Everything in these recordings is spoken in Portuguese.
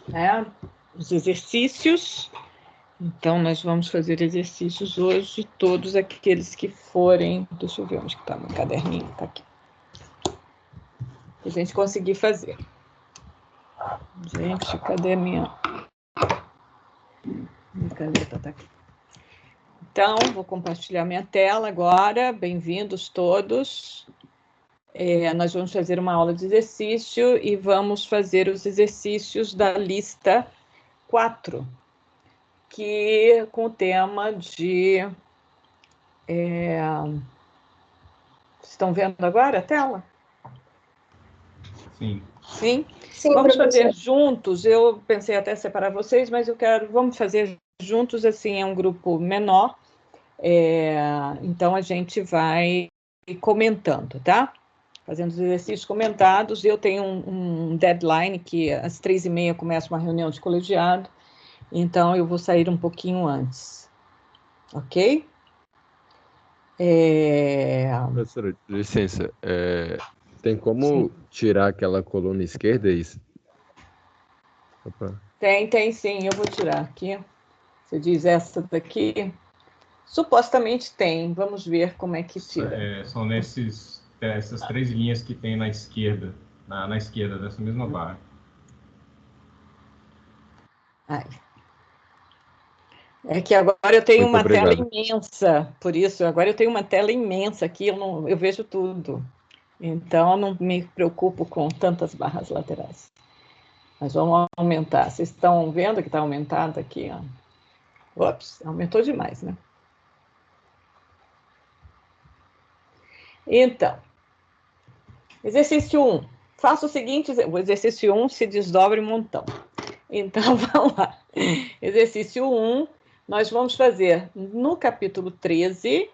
né? Os exercícios. Então, nós vamos fazer exercícios hoje, todos aqueles que forem... Deixa eu ver onde está meu caderninho, está aqui. A gente conseguir fazer. Gente, cadê minha caneta? Está aqui. Então, vou compartilhar minha tela agora. Bem-vindos todos. Nós vamos fazer uma aula de exercício e vamos fazer os exercícios da lista 4, que com o tema de... Estão vendo agora a tela? Sim. Sim? Sim, Vamos professor. fazer juntos. Eu pensei até separar vocês, mas vamos fazer juntos, assim, é um grupo menor. Então, a gente vai comentando, tá? Fazendo os exercícios comentados. Eu tenho um deadline que às 3h30 começa uma reunião de colegiado, então eu vou sair um pouquinho antes, ok? Professora, licença, tem como Sim. tirar aquela coluna esquerda? Isso? Opa. Tem sim, eu vou tirar aqui. Você diz essa daqui? Supostamente tem, vamos ver como é que tira. São essas 3 linhas que tem na esquerda, na esquerda dessa mesma barra. Ai. É que agora eu tenho Muito uma tela obrigado. imensa, por isso, agora eu tenho uma tela imensa aqui, eu vejo tudo. Então, eu não me preocupo com tantas barras laterais. Mas vamos aumentar. Vocês estão vendo que está aumentado aqui? Ó. Ops, aumentou demais, né? Então, exercício 1. Faça o seguinte, o exercício 1 se desdobra em um montão. Então, vamos lá. Exercício 1, nós vamos fazer no capítulo 13,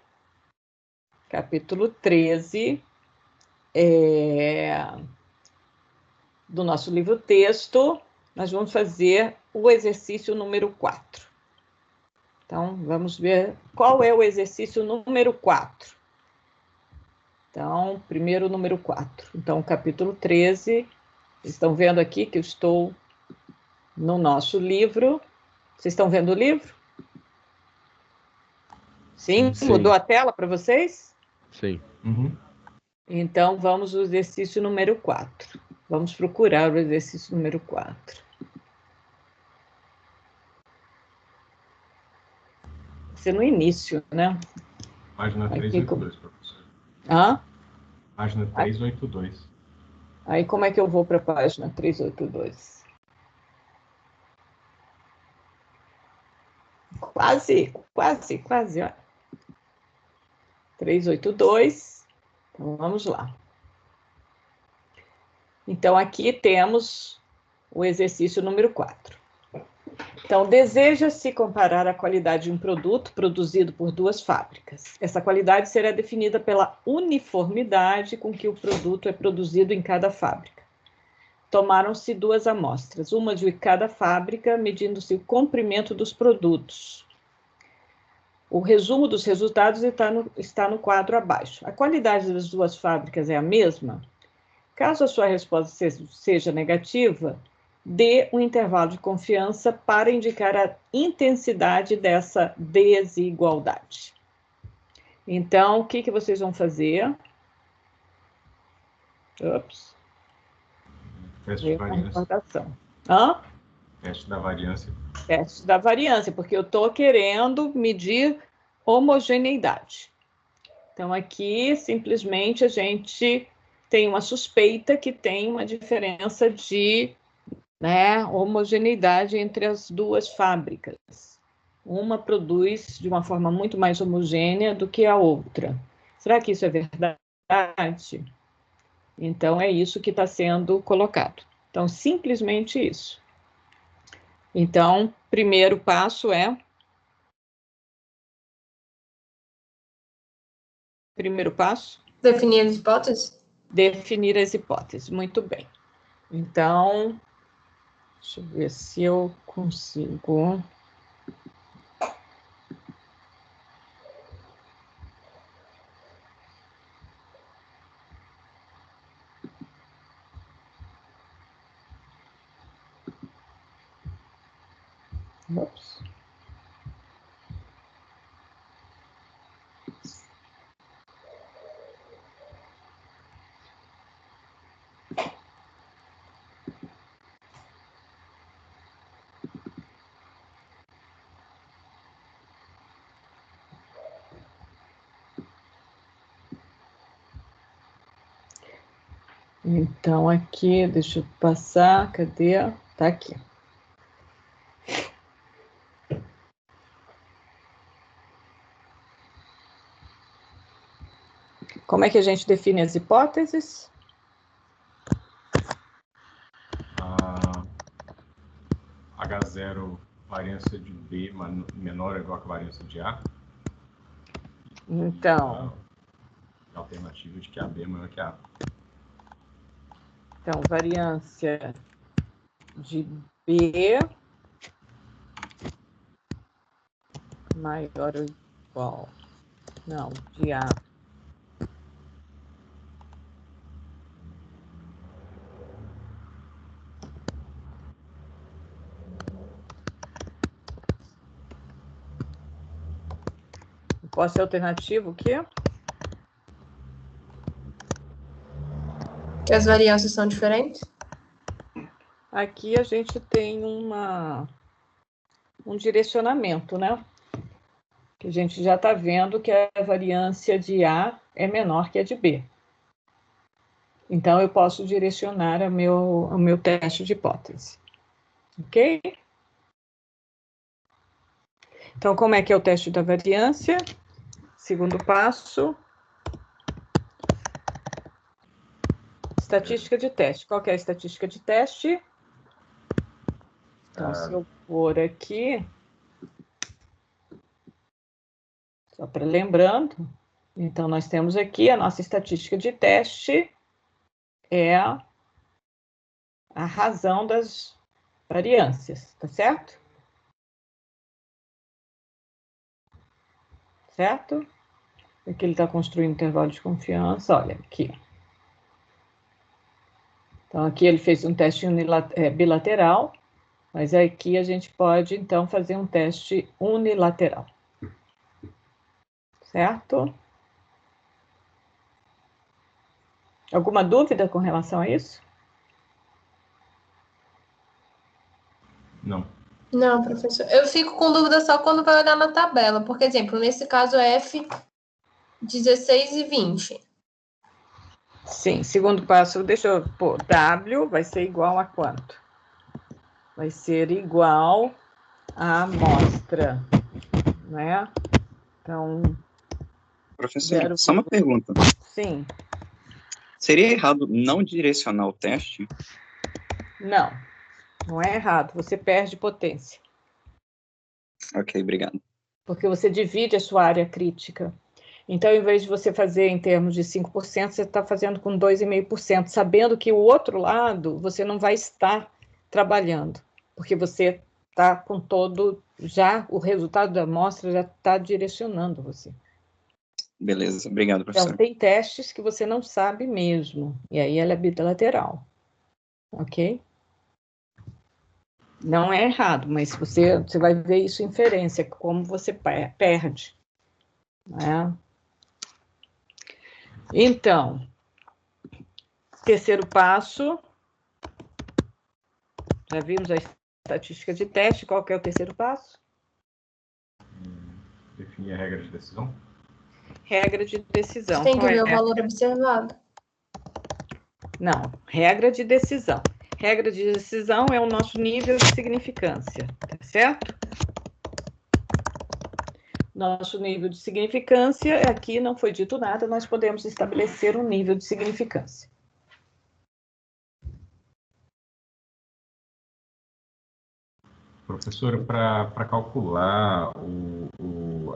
do nosso livro-texto, nós vamos fazer o exercício número 4. Então, vamos ver qual é o exercício número 4. Então, primeiro o número 4. Então, capítulo 13, vocês estão vendo aqui que eu estou no nosso livro. Vocês estão vendo o livro? Sim? Sim. Mudou a tela para vocês? Sim. Uhum. Então, vamos ao exercício número 4. Vamos procurar o exercício número 4. Vai ser no início, né? Página 382, professor. Hã? Página 382. Aí, como é que eu vou para a página 382? Quase, ó. 382. Então, vamos lá. Então, aqui temos o exercício número 4. Então, deseja-se comparar a qualidade de um produto produzido por duas fábricas. Essa qualidade será definida pela uniformidade com que o produto é produzido em cada fábrica. Tomaram-se 2 amostras, uma de cada fábrica, medindo-se o comprimento dos produtos. O resumo dos resultados está no quadro abaixo. A qualidade das 2 fábricas é a mesma? Caso a sua resposta seja negativa, dê um intervalo de confiança para indicar a intensidade dessa desigualdade. Então, o que vocês vão fazer? Ops. Teste de variância. Hã? Teste da variância. Teste da variância, porque eu estou querendo medir homogeneidade. Então, aqui, simplesmente, a gente tem uma suspeita que tem uma diferença de homogeneidade entre as 2 fábricas. Uma produz de uma forma muito mais homogênea do que a outra. Será que isso é verdade? Então, é isso que está sendo colocado. Então, simplesmente isso. Então, primeiro passo é... Primeiro passo? Definir as hipóteses? Definir as hipóteses. Muito bem. Então, deixa eu ver se eu consigo... Ops. Então, aqui, deixa eu passar, cadê? Tá aqui. Como é que a gente define as hipóteses? H0, variância de B menor ou igual que a variância de A. Então, a alternativa de que AB é maior que A. Então, variância de B maior ou igual, não, de A. Pode ser alternativo o quê? Que as variâncias são diferentes? Aqui a gente tem um direcionamento, né? Que a gente já está vendo que a variância de A é menor que a de B. Então, eu posso direcionar o meu teste de hipótese. Ok? Então, como é que é o teste da variância? Segundo passo. Estatística de teste. Qual que é a estatística de teste? Então, se eu for aqui, só para lembrando, então nós temos aqui a nossa estatística de teste é a razão das variâncias, tá certo? Certo? Aqui ele está construindo intervalo de confiança, olha aqui. Então, aqui ele fez um teste bilateral, mas aqui a gente pode, então, fazer um teste unilateral. Certo? Alguma dúvida com relação a isso? Não. Não, professor. Eu fico com dúvida só quando vai olhar na tabela. Por exemplo, nesse caso F, 16 e 20. Sim, segundo passo, deixa eu pôr, W vai ser igual a quanto? Vai ser igual à amostra, né? Então... Professor, só uma pergunta. Sim. Seria errado não direcionar o teste? Não, não é errado. Você perde potência. Ok, obrigado. Porque você divide a sua área crítica. Então, em vez de você fazer em termos de 5%, você está fazendo com 2,5%, sabendo que o outro lado você não vai estar trabalhando, porque você está com todo, já o resultado da amostra já está direcionando você. Beleza, obrigado, professor. Então, tem testes que você não sabe mesmo, e aí ela é bilateral, ok? Não é errado, mas você vai ver isso em inferência, como você perde, né? Então, terceiro passo, já vimos a estatística de teste, qual que é o terceiro passo? Definir a regra de decisão. Regra de decisão. Tem que Qual ver é? o valor observado. Não, regra de decisão. Regra de decisão é o nosso nível de significância, tá certo? Nosso nível de significância, aqui não foi dito nada, nós podemos estabelecer um nível de significância. Professora, para calcular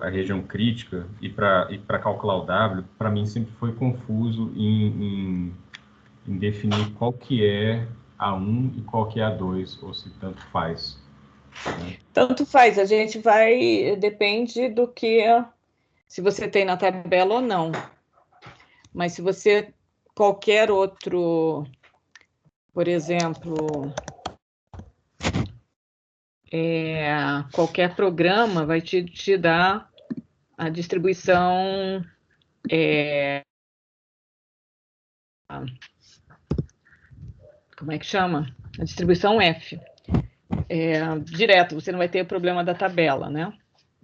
a região crítica e para calcular o W, para mim sempre foi confuso em definir qual que é A1 e qual que é A2, ou se tanto faz. Né? Tanto faz, a gente vai, depende do que, se você tem na tabela ou não. Mas se você, qualquer outro, por exemplo, qualquer programa vai te dar a distribuição como é que chama? A distribuição F. Direto, você não vai ter o problema da tabela, né?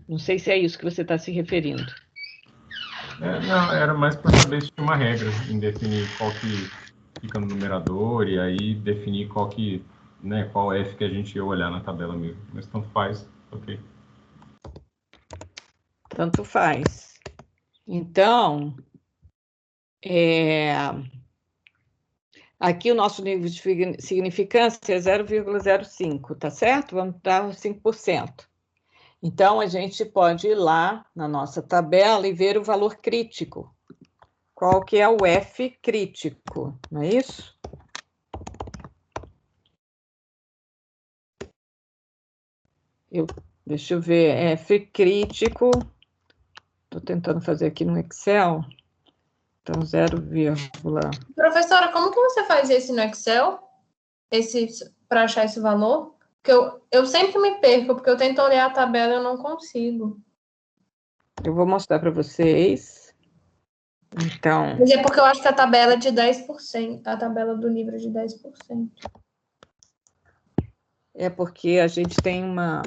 Não sei se é isso que você está se referindo. Não, era mais para saber se tinha uma regra em definir qual que fica no numerador e aí definir qual F que a gente ia olhar na tabela mesmo. Mas tanto faz, ok. Tanto faz. Então, aqui o nosso nível de significância é 0,05, tá certo? Vamos dar 5%. Então, a gente pode ir lá na nossa tabela e ver o valor crítico. Qual que é o F crítico, não é isso? Deixa eu ver, F crítico, estou tentando fazer aqui no Excel, então 0, Professora, como que você faz esse no Excel? Para achar esse valor? Porque eu sempre me perco, porque eu tento olhar a tabela e eu não consigo. Eu vou mostrar para vocês. Então... Mas é porque eu acho que a tabela é de 10%, a tabela do livro é de 10%. É porque a gente tem uma...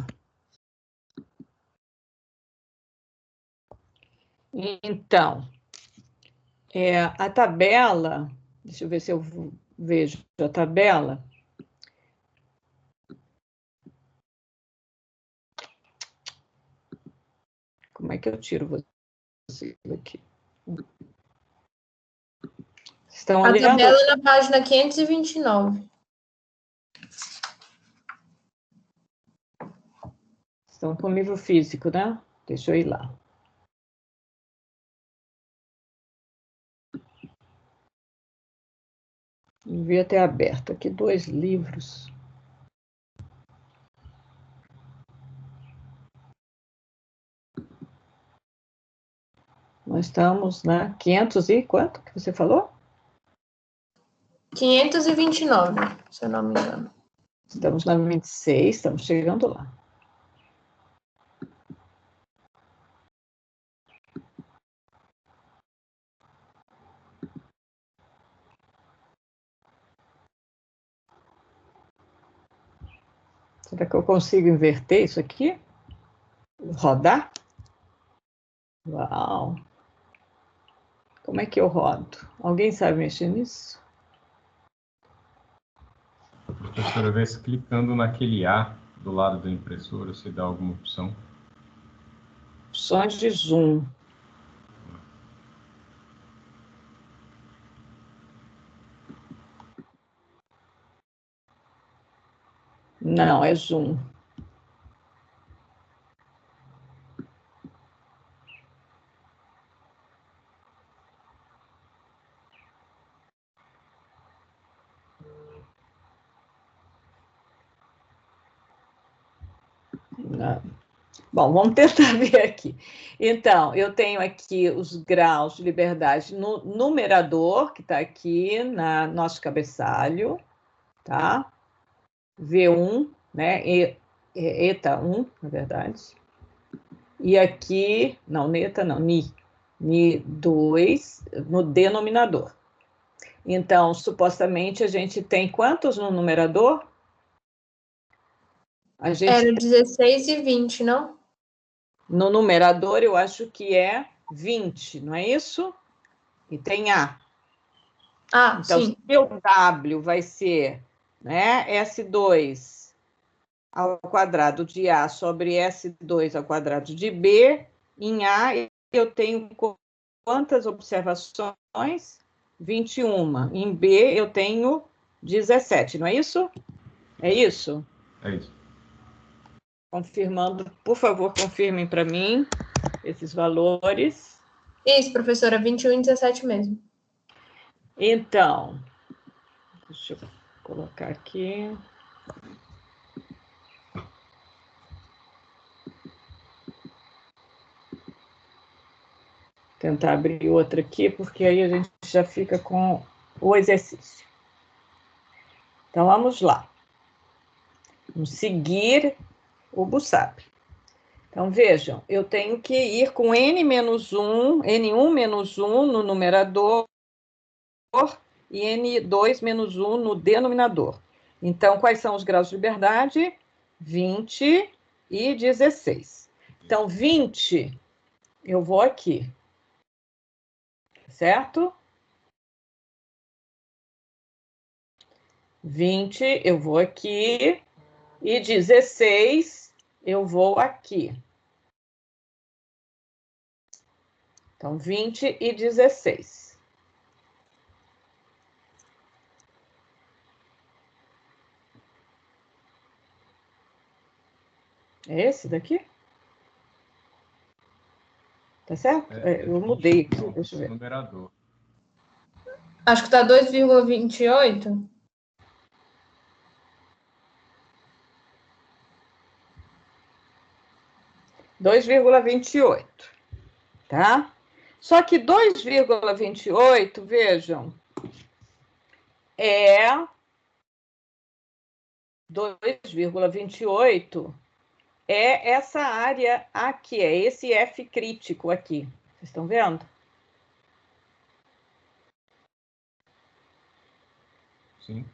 Então, a tabela... Deixa eu ver se eu vejo a tabela. Como é que eu tiro você aqui? Estão olhando? A tabela é na página 529. Estão com o livro físico, né? Deixa eu ir lá. Devia ter aberto aqui 2 livros. Nós estamos na 500 e quanto que você falou? 529, se eu não me engano. Estamos na 26, estamos chegando lá. Será que eu consigo inverter isso aqui? Rodar? Uau! Como é que eu rodo? Alguém sabe mexer nisso? Professora, vê se clicando naquele A do lado da impressora, se dá alguma opção. Opções de zoom. Não, é zoom. Não. Bom, vamos tentar ver aqui. Então, eu tenho aqui os graus de liberdade no numerador, que está aqui na nosso cabeçalho, tá? V1, né? Eta 1, na verdade. E aqui, não, neta não, Ni 2, no denominador. Então, supostamente, a gente tem quantos no numerador? A gente Era 16 e 20, não? No numerador, eu acho que é 20, não é isso? E tem A. Ah, então, sim. se o W vai ser, né, S2 ao quadrado de A sobre S2 ao quadrado de B, em A eu tenho quantas observações? 21. Em B eu tenho 17, não é isso? É isso? É isso. Confirmando, por favor, confirmem para mim esses valores. Isso, professora, 21 e 17 mesmo. Então, deixa eu colocar aqui. Tentar abrir outra aqui, porque aí a gente já fica com o exercício. Então, vamos lá. Vamos seguir o BUSAP. Então, vejam, eu tenho que ir com N-1, N1-1 no numerador e N2-1 no denominador. Então, quais são os graus de liberdade? 20 e 16. Então, 20, eu vou aqui. Certo? 20, eu vou aqui. E 16, eu vou aqui. Então, 20 e 16. É esse daqui? Tá certo? Eu mudei aqui, não, deixa eu ver. Numerador. Acho que tá 2,28. 2,28, tá? Só que 2,28, vejam, é 2,28 é essa área aqui, é esse F crítico aqui. Vocês estão vendo? Sim.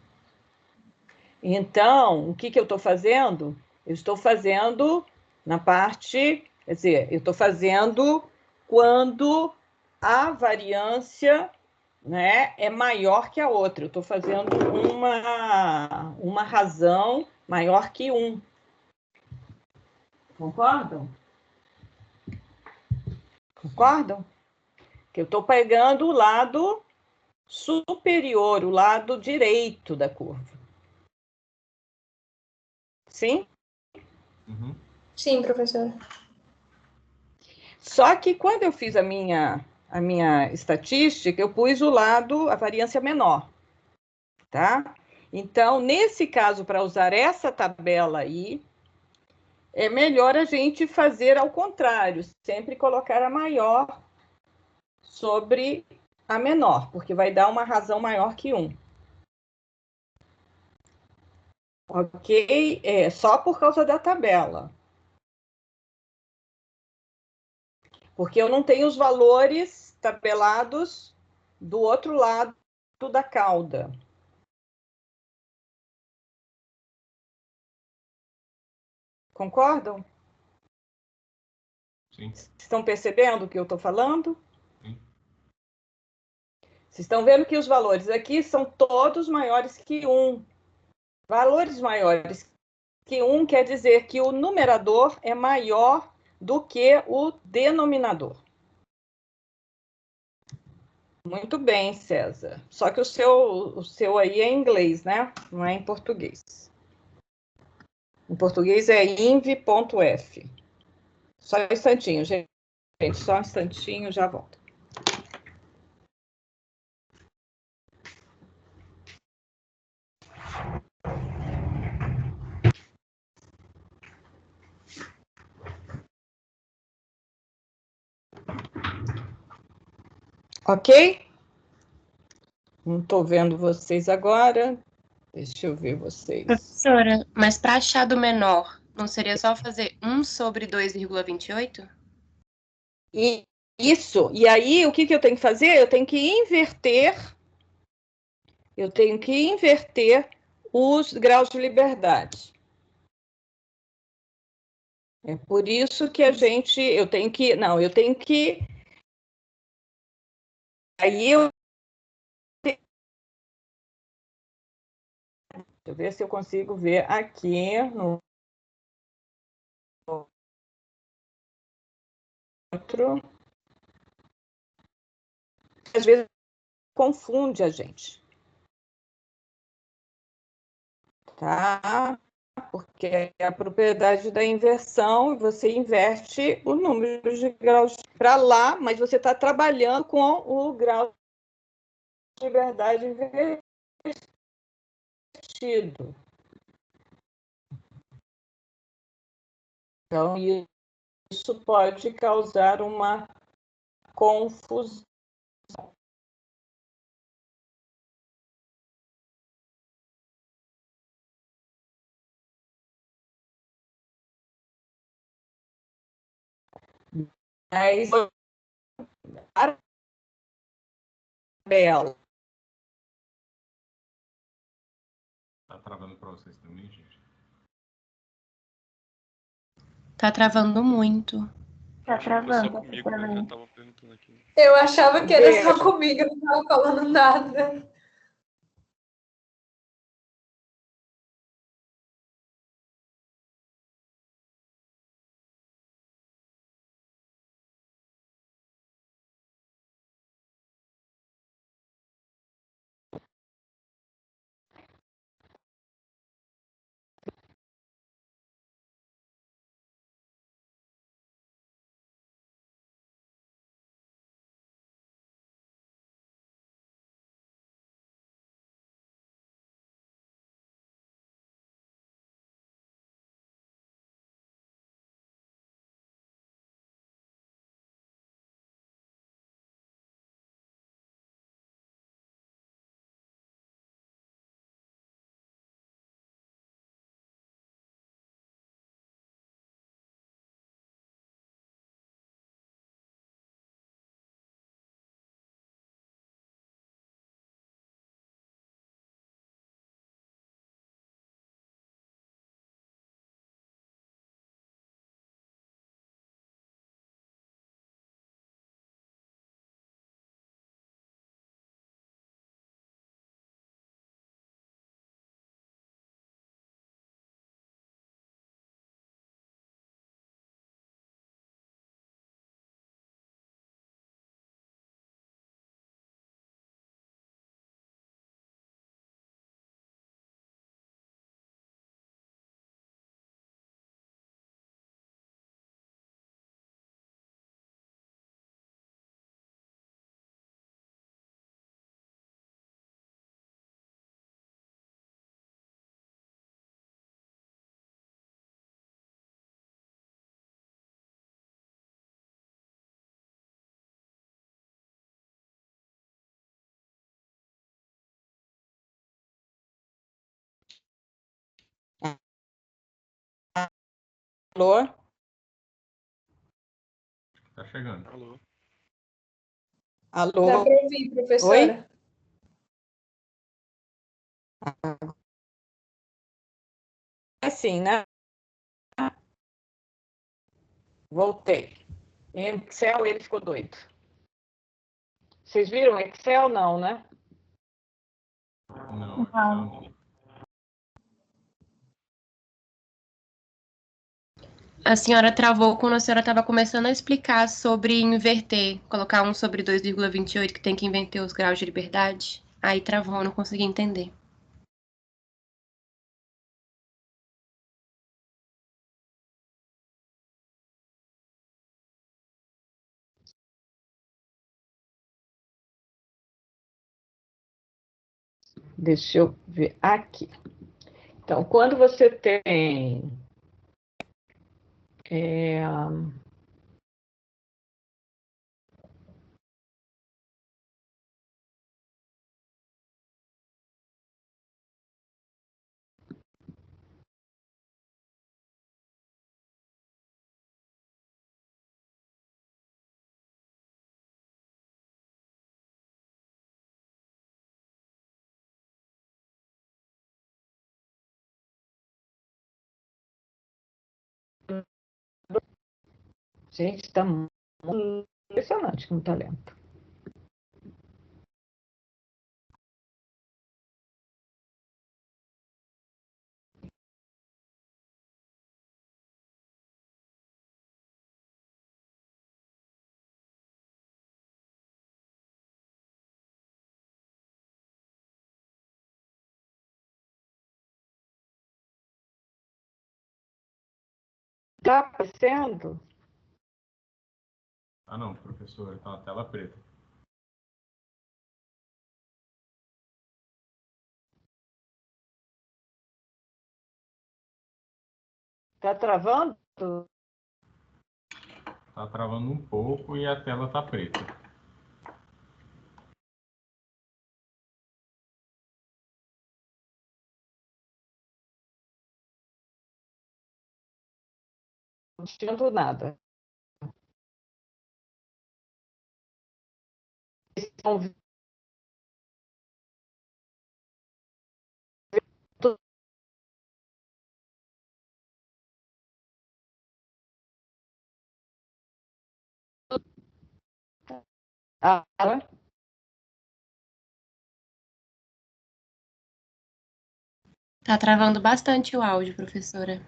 Então, o que eu estou fazendo? Eu estou fazendo na parte, quer dizer, eu estou fazendo quando a variância, né, é maior que a outra. Eu estou fazendo uma razão maior que 1. Concordam? Concordam? Que eu estou pegando o lado superior, o lado direito da curva. Sim? Uhum. Sim, professora. Só que quando eu fiz a minha estatística, eu pus o lado, a variância menor, tá? Então, nesse caso, para usar essa tabela aí, é melhor a gente fazer ao contrário, sempre colocar a maior sobre a menor, porque vai dar uma razão maior que 1. Ok? É só por causa da tabela. Porque eu não tenho os valores tabelados do outro lado da cauda. Concordam? Sim. Estão percebendo o que eu estou falando? Sim. Vocês estão vendo que os valores aqui são todos maiores que 1. Valores maiores que 1 quer dizer que o numerador é maior do que o denominador. Muito bem, César. Só que o seu aí é em inglês, né? Não é em português. Em português é inv.f. Só um instantinho, gente. Só um instantinho, já volto. Ok? Não estou vendo vocês agora. Deixa eu ver vocês. Professora, mas para achar do menor, não seria só fazer 1 sobre 2,28? E isso. E aí, o que eu tenho que fazer? Eu tenho que inverter. Eu tenho que inverter os graus de liberdade. É por isso que eu tenho que, não, eu tenho que, aí deixa eu ver se eu consigo ver aqui no outro, às vezes confunde a gente, tá? Porque é a propriedade da inversão, você inverte o número de graus para lá, mas você está trabalhando com o grau de liberdade invertido. Então, isso pode causar uma confusão. Mas a tabela. Tá travando para vocês também, gente? Tá travando muito. Tá travando. Só comigo, mas eu já tava perguntando aqui. Eu achava que era só Veja. comigo, eu não tava falando nada. Alô? Tá chegando. Alô? Dá Alô? para ouvir, professora? É assim, né? Voltei. Em Excel ele ficou doido. Vocês viram o Excel? Não, né? Não, Excel não. A senhora travou quando a senhora estava começando a explicar sobre inverter, colocar 1 sobre 2,28, que tem que inverter os graus de liberdade. Aí travou, eu não consegui entender. Deixa eu ver aqui. Então, quando você tem gente, está muito impressionante como está lento. Está aparecendo? Ah, não, professor, tá na tela preta. Está travando? Tá travando um pouco e a tela tá preta. Não estou nada. Tá travando bastante o áudio, professora.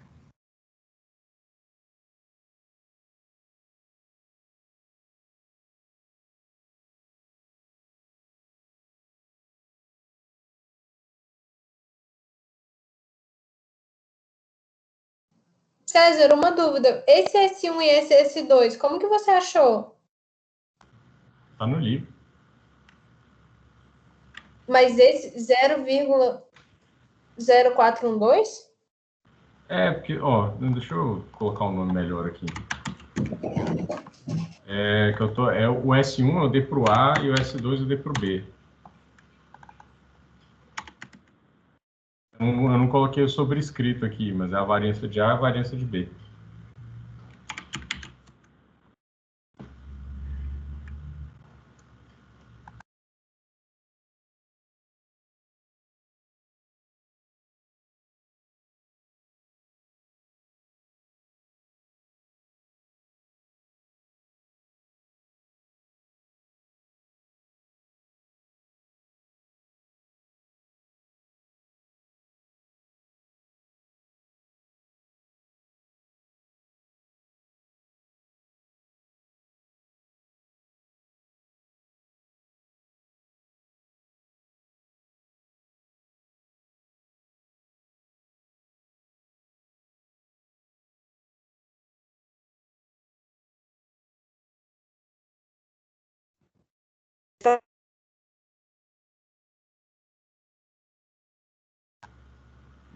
César, uma dúvida. Esse S1 e esse S2, como que você achou? Tá no livro. Mas esse 0,0412? É, porque, ó, deixa eu colocar um nome melhor aqui. O S1 eu dei pro A e o S2 eu dei pro B. Eu não coloquei o sobrescrito aqui, mas é a variância de A e a variância de B.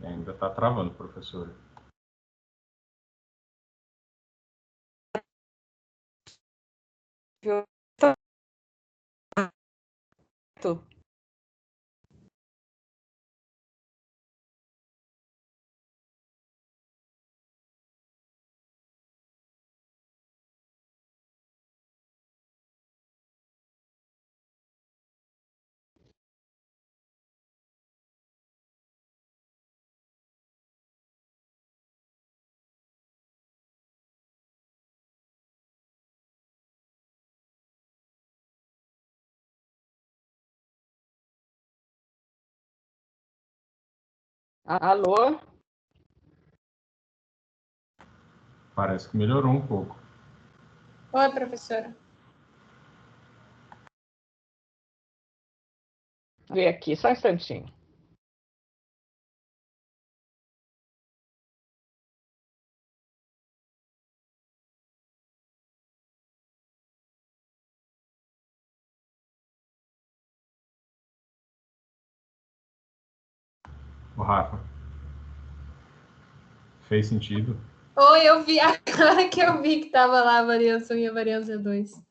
Ainda está travando, professora. Alô? Parece que melhorou um pouco. Oi, professora. Vê aqui, só um instantinho. O Rafa. Fez sentido? Oi, eu vi, agora que eu vi que tava lá a variância 1 e a variância 2.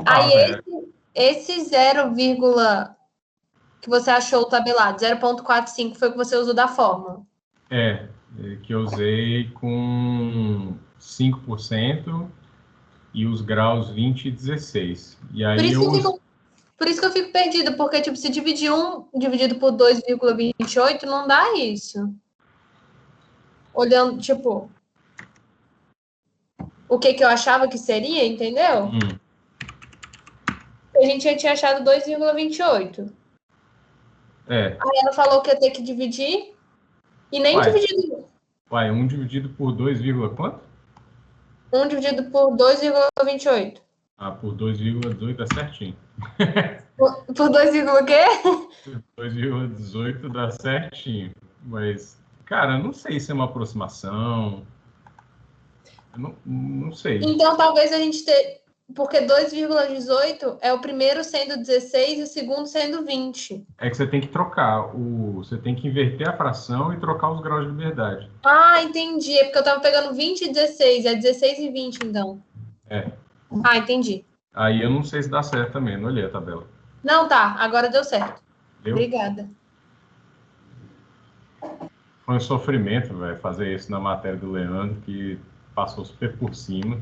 Aí esse 0, que você achou tabelado, 0,45, foi o que você usou da fórmula. Que eu usei com 5% e os graus 20 e 16. E aí Por isso que eu fico perdida, porque tipo, se dividir 1 dividido por 2,28 não dá isso. Olhando, tipo, o que eu achava que seria, entendeu? A gente já tinha achado 2,28. Aí ela falou que ia ter que dividir e nem dividido. 1 dividido por 2, quanto? 1 dividido por 2,28. Por 2,18 dá certinho. Por 2, o quê? 2,18 dá certinho. Mas, cara, eu não sei se é uma aproximação. Eu não sei. Então, talvez a gente tenha... Porque 2,18 é o primeiro sendo 16 e o segundo sendo 20. É que você tem que trocar. Você tem que inverter a fração e trocar os graus de liberdade. Ah, entendi. É porque eu tava pegando 20 e 16. É 16 e 20, então. Ah, entendi. Aí eu não sei se dá certo também. Não olhei a tabela. Não, tá. Agora deu certo. Deu? Obrigada. Foi um sofrimento, velho, fazer isso na matéria do Leandro, que passou super por cima.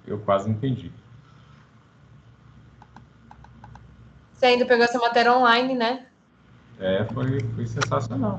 Eu quase não entendi. Você ainda pegou essa matéria online, né? Foi sensacional.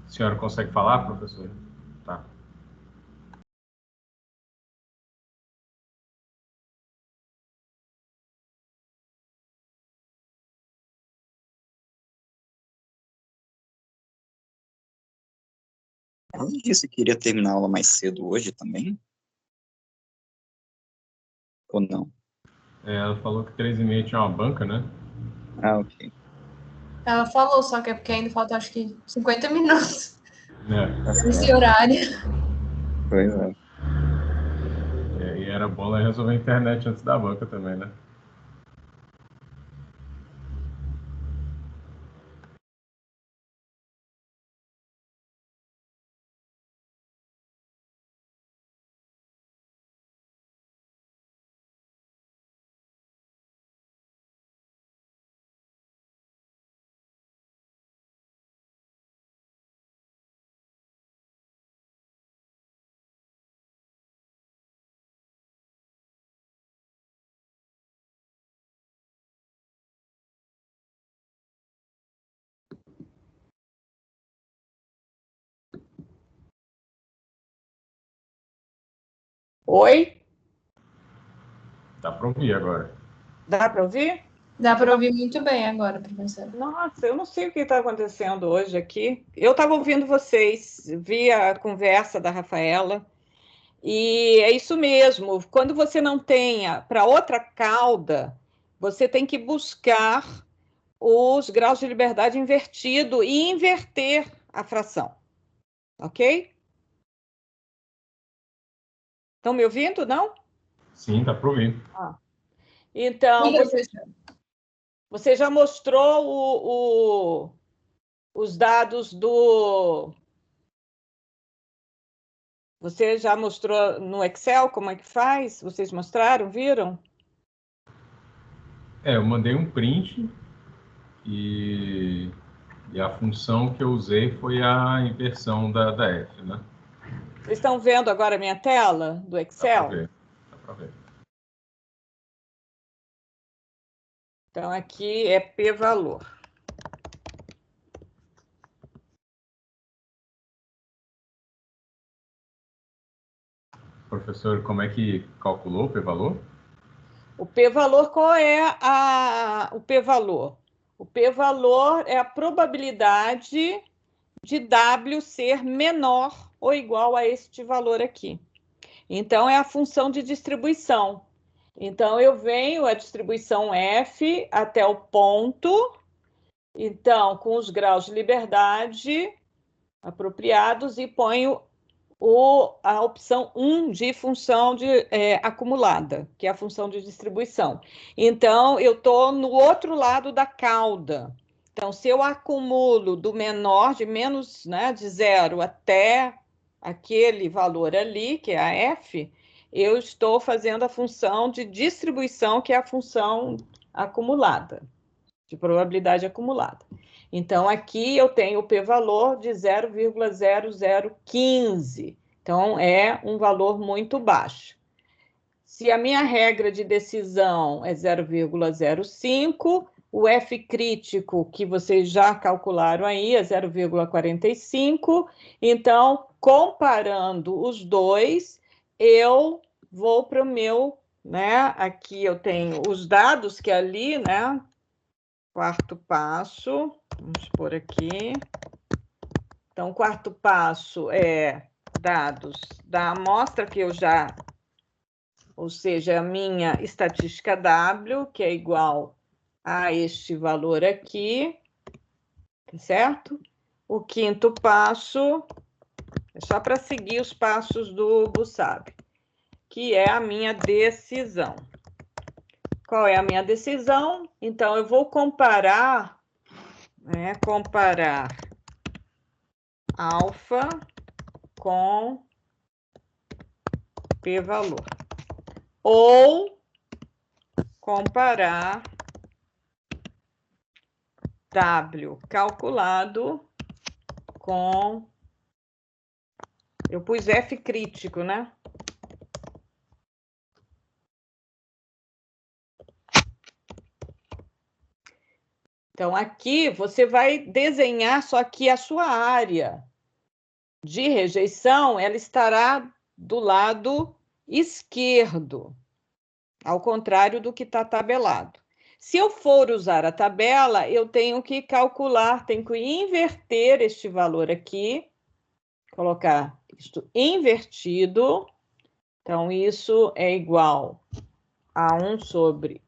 A senhora consegue falar, professor? Tá. Ela disse que iria terminar a aula mais cedo hoje também? Ou não? Ela falou que 3h30 tinha uma banca, né? Ah, ok. Ela falou, só que é porque ainda falta, acho que, 50 minutos Tá nesse certo. horário. Pois é. E era bom ela resolver a internet antes da banca também, né? Oi? Dá para ouvir agora. Dá para ouvir? Dá para ouvir muito bem agora, professora. Nossa, eu não sei o que está acontecendo hoje aqui. Eu estava ouvindo vocês, vi a conversa da Rafaela, e é isso mesmo. Quando você não tenha para outra cauda, você tem que buscar os graus de liberdade invertido e inverter a fração. Ok? Estão me ouvindo, não? Sim, dá para ouvir. Então, você já mostrou os dados do... Você já mostrou no Excel como é que faz? Vocês mostraram, viram? Eu mandei um print e a função que eu usei foi a inversão da F, né? Vocês estão vendo agora a minha tela do Dá para Excel? ver. Dá para ver. Então, aqui é p-valor. Professor, como é que calculou o p-valor? O p-valor, qual é o p-valor? O p-valor é a probabilidade de W ser menor ou igual a este valor aqui. Então, é a função de distribuição. Então, eu venho a distribuição F até o ponto, então, com os graus de liberdade apropriados, e ponho a opção 1 de função acumulada, que é a função de distribuição. Então, eu estou no outro lado da cauda. Então, se eu acumulo do menor, de menos, né, de 0 até aquele valor ali, que é a F, eu estou fazendo a função de distribuição, que é a função acumulada, de probabilidade acumulada. Então, aqui eu tenho o p-valor de 0,0015. Então, é um valor muito baixo. Se a minha regra de decisão é 0,05, o F crítico, que vocês já calcularam aí, é 0,45. Então, comparando os dois, eu vou para o meu, né? Aqui eu tenho os dados que ali, né? Quarto passo, vamos por aqui. Então, o quarto passo é dados da amostra que eu já, ou seja, a minha estatística W, que é igual a este valor aqui, certo? o quinto passo, é só para seguir os passos do Bussab, que é a minha decisão. Qual é a minha decisão? Então, eu vou comparar, comparar alfa com p-valor. Ou comparar W calculado com... Eu pus F crítico, né? Então, aqui você vai desenhar, só que a sua área de rejeição, ela estará do lado esquerdo, ao contrário do que está tabelado. Se eu for usar a tabela, eu tenho que calcular, tenho que inverter este valor aqui, colocar isto invertido. Então, isso é igual a 1 sobre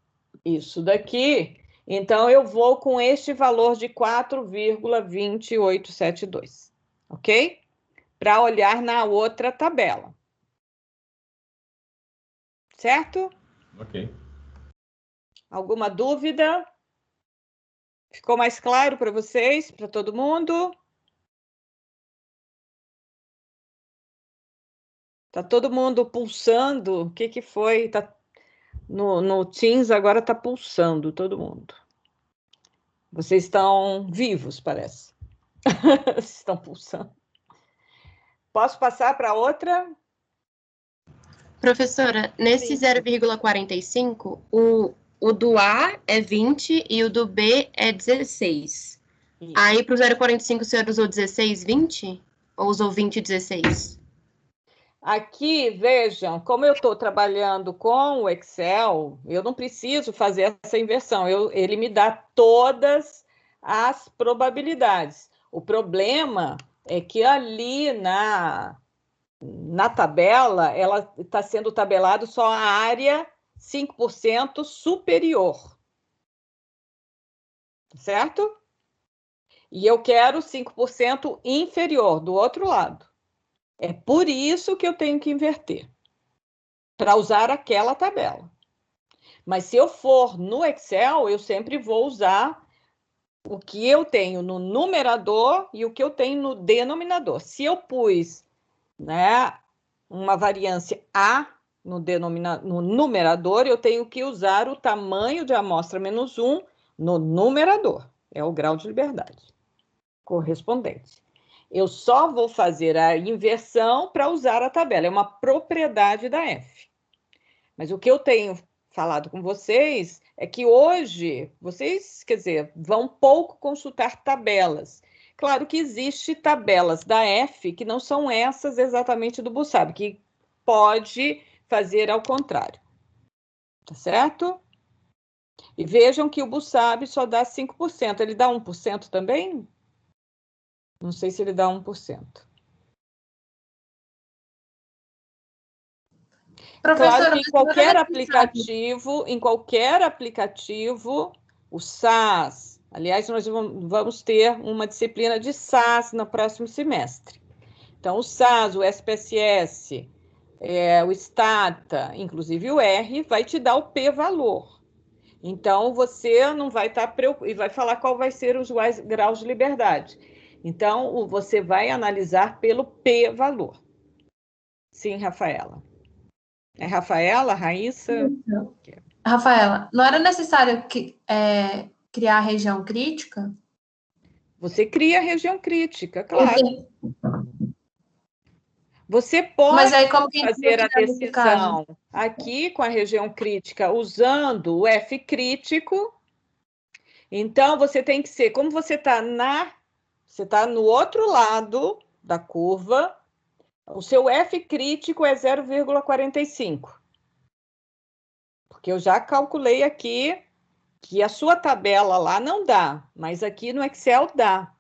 isso daqui. Então, eu vou com este valor de 4,2872, ok? Para olhar na outra tabela. Certo? Ok. Alguma dúvida? Ficou mais claro para vocês, para todo mundo? Tá todo mundo pulsando? O que que foi? Tá no Teams agora tá pulsando todo mundo. Vocês estão vivos, parece. Estão pulsando. Posso passar para outra? Professora, nesse Sim. 0,45, o do A é 20 e o do B é 16. Isso. Aí, para o 0,45, o senhor usou 16, 20? Ou usou 20 e 16? Aqui, vejam, como eu estou trabalhando com o Excel, eu não preciso fazer essa inversão. Ele me dá todas as probabilidades. O problema é que ali na tabela, ela está sendo tabelado só a área 5% superior. Certo? E eu quero 5% inferior, do outro lado. É por isso que eu tenho que inverter, para usar aquela tabela. Mas se eu for no Excel, eu sempre vou usar o que eu tenho no numerador e o que eu tenho no denominador. Se eu pus, né, uma variância A no numerador, eu tenho que usar o tamanho de amostra menos 1 no numerador. É o grau de liberdade correspondente. Eu só vou fazer a inversão para usar a tabela. É uma propriedade da F. Mas o que eu tenho falado com vocês é que hoje vocês, quer dizer, vão pouco consultar tabelas. Claro que existe tabelas da F que não são essas exatamente do Bussab, que pode fazer ao contrário. Tá certo? E vejam que o Bussab só dá 5%. Ele dá 1% também? Não sei se ele dá 1%. Claro que em qualquer aplicativo, o SAS, aliás, nós vamos ter uma disciplina de SAS no próximo semestre. Então, o SAS, o SPSS, o Stata, inclusive o R, vai te dar o p-valor. Então, você não vai estar preocupado, e vai falar qual vai ser os graus de liberdade. Então, você vai analisar pelo p-valor. Sim, Rafaela. É Rafaela, Raíssa? Rafaela, não era necessário criar a região crítica? Você cria a região crítica, claro. Você pode Mas aí, como que fazer a decisão aqui com a região crítica usando o F crítico. Então, você tem que ser, como você está no outro lado da curva, o seu F crítico é 0,45. Porque eu já calculei aqui que a sua tabela lá não dá, mas aqui no Excel dá.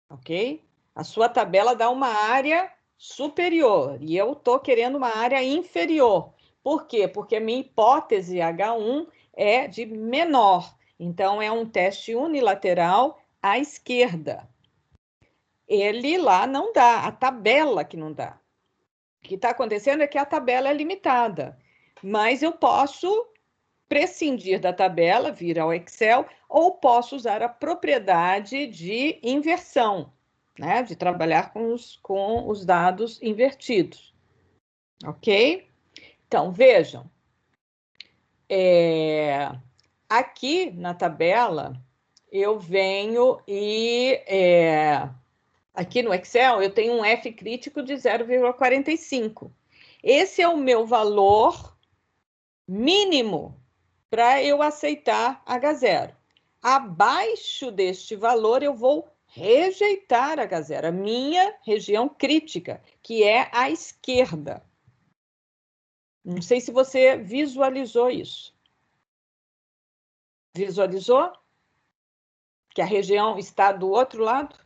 Ok? A sua tabela dá uma área superior e eu estou querendo uma área inferior. Por quê? Porque a minha hipótese H1 é de menor. Então, é um teste unilateral à esquerda. ele lá não dá, a tabela que não dá. O que está acontecendo é que a tabela é limitada, mas eu posso prescindir da tabela, vir ao Excel, ou posso usar a propriedade de inversão, né? De trabalhar com os dados invertidos. Ok? Então, vejam. Aqui na tabela, eu venho e... aqui no Excel, eu tenho um F crítico de 0,45. Esse é o meu valor mínimo para eu aceitar H0. Abaixo deste valor, eu vou rejeitar H0, a minha região crítica, que é a esquerda. Não sei se você visualizou isso. Visualizou? Que a região está do outro lado?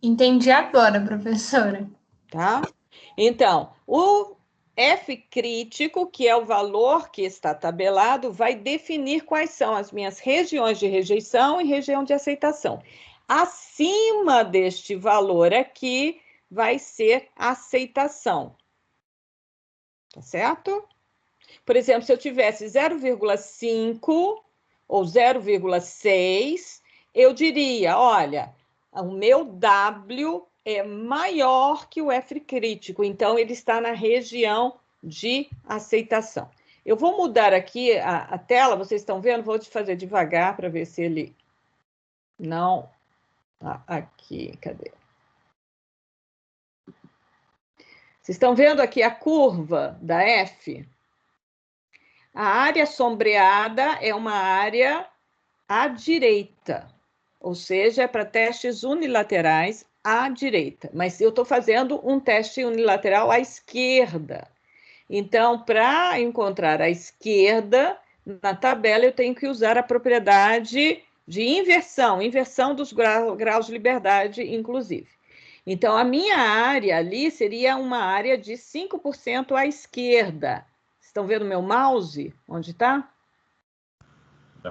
Entendi agora, professora. Tá? Então, o F crítico, que é o valor que está tabelado, vai definir quais são as minhas regiões de rejeição e região de aceitação. Acima deste valor aqui vai ser aceitação. Tá certo? Por exemplo, se eu tivesse 0,5 ou 0,6, eu diria, olha, o meu W é maior que o F crítico, então ele está na região de aceitação. Eu vou mudar aqui a tela, vocês estão vendo? Vou fazer devagar para ver se ele não... aqui, cadê? Vocês estão vendo aqui a curva da F? A área sombreada é uma área à direita, ou seja, é para testes unilaterais à direita. Mas eu estou fazendo um teste unilateral à esquerda. Então, para encontrar a esquerda, na tabela eu tenho que usar a propriedade de inversão, inversão dos graus de liberdade, inclusive. Então, a minha área ali seria uma área de 5% à esquerda. Estão vendo meu mouse? Onde está?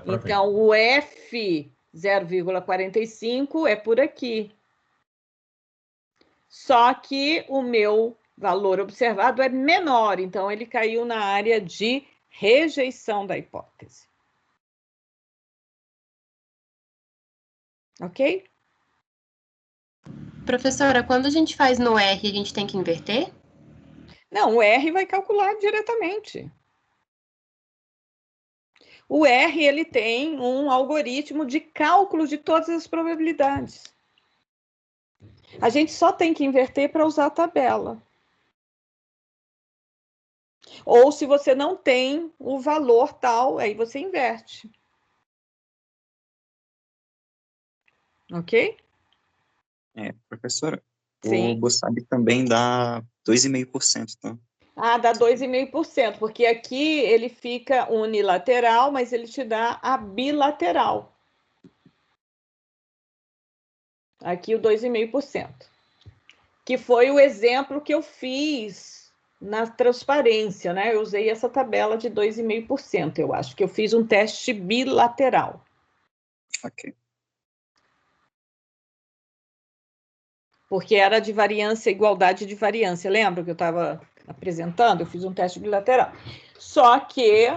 Então, o F 0,45 é por aqui. Só que o meu valor observado é menor, então ele caiu na área de rejeição da hipótese. Ok? Professora, quando a gente faz no R, a gente tem que inverter? Não, o R vai calcular diretamente. O R, ele tem um algoritmo de cálculo de todas as probabilidades. A gente só tem que inverter para usar a tabela. Ou se você não tem o valor tal, aí você inverte. Ok? Professora, Sim. o Bossab também dá 2,5%, tá? Ah, dá 2,5%, porque aqui ele fica unilateral, mas ele te dá a bilateral. Aqui o 2,5%. Que foi o exemplo que eu fiz na transparência, né? Eu usei essa tabela de 2,5%. Eu acho que eu fiz um teste bilateral. Ok. Porque era de variância, igualdade de variância. Lembra que eu estava apresentando? Eu fiz um teste bilateral. Só que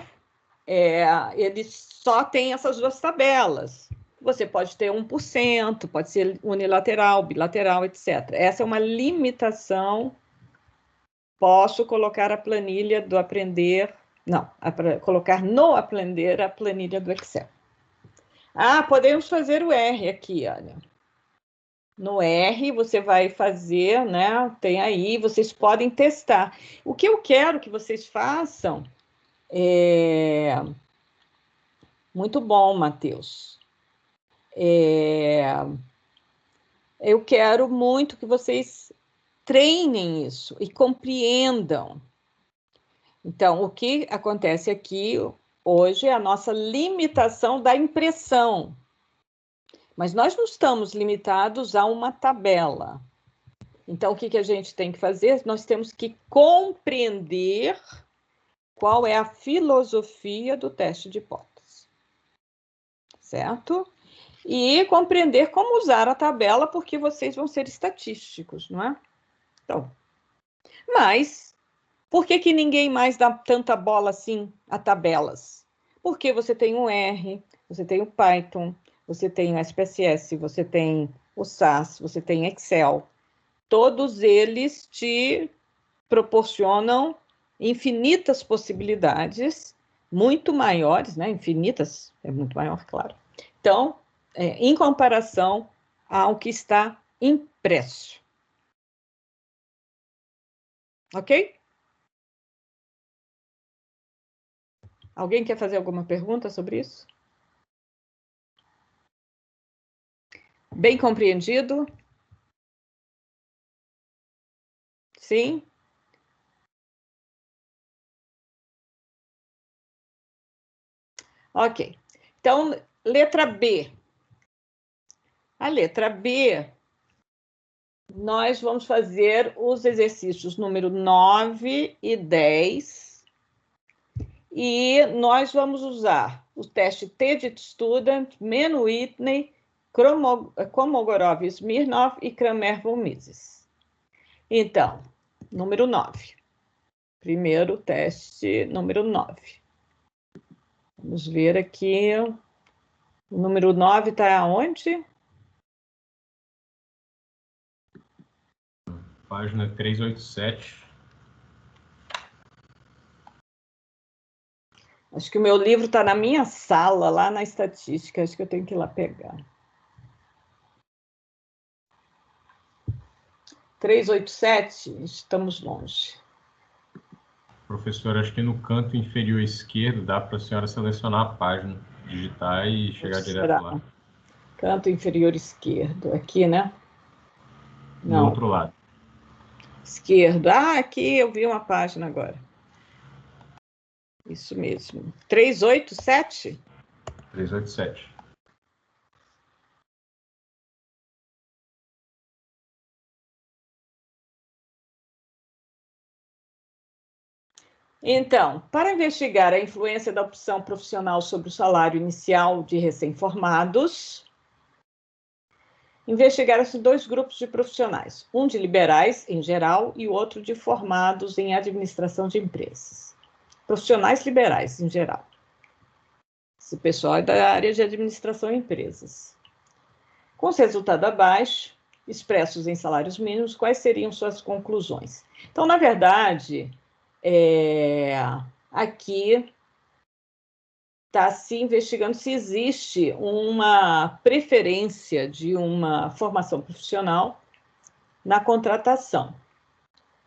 ele só tem essas duas tabelas. Você pode ter 1%, pode ser unilateral, bilateral, etc. Essa é uma limitação. Posso colocar a planilha do aprender... Não, colocar no aprender a planilha do Excel. Ah, podemos fazer o R aqui, olha. No R, você vai fazer, né? Tem aí, vocês podem testar. O que eu quero que vocês façam é... Muito bom, Matheus. Eu quero muito que vocês treinem isso e compreendam. Então, o que acontece aqui hoje é a nossa limitação da impressão. Mas nós não estamos limitados a uma tabela. Então, o que a gente tem que fazer? Nós temos que compreender qual é a filosofia do teste de hipótese. Certo? e compreender como usar a tabela, porque vocês vão ser estatísticos, não é? Então, mas por que ninguém mais dá tanta bola assim a tabelas? Porque você tem o R, você tem o Python, você tem o SPSS, você tem o SAS, você tem Excel. Todos eles te proporcionam infinitas possibilidades, muito maiores, né? Infinitas, é muito maior, claro. Então, em comparação ao que está impresso. Ok? Alguém quer fazer alguma pergunta sobre isso? Bem compreendido? Sim? Ok. Então, letra B. A letra B, nós vamos fazer os exercícios número 9 e 10. E nós vamos usar o teste TED Student, Menu Whitney, Kolmogorov Smirnov e Kramer-Von-Mises. Então, número 9. Primeiro teste, número 9. Vamos ver aqui. O número 9 está onde? Página 387. Acho que o meu livro está na minha sala, lá na estatística. Acho que eu tenho que ir lá pegar. 387, estamos longe. Professor, acho que no canto inferior esquerdo dá para a senhora selecionar a página, digitar e chegar direto lá. Canto inferior esquerdo, aqui, né? No Não. outro lado. Esquerdo. Ah, aqui eu vi uma página agora. Isso mesmo. 387? 387. Então, para investigar a influência da opção profissional sobre o salário inicial de recém-formados, investigaram-se 2 grupos de profissionais, um de liberais, em geral, e o outro de formados em administração de empresas. Profissionais liberais, em geral. Esse pessoal é da área de administração de empresas. Com os resultados abaixo, expressos em salários mínimos, quais seriam suas conclusões? Então, na verdade, aqui está se investigando se existe uma preferência de uma formação profissional na contratação.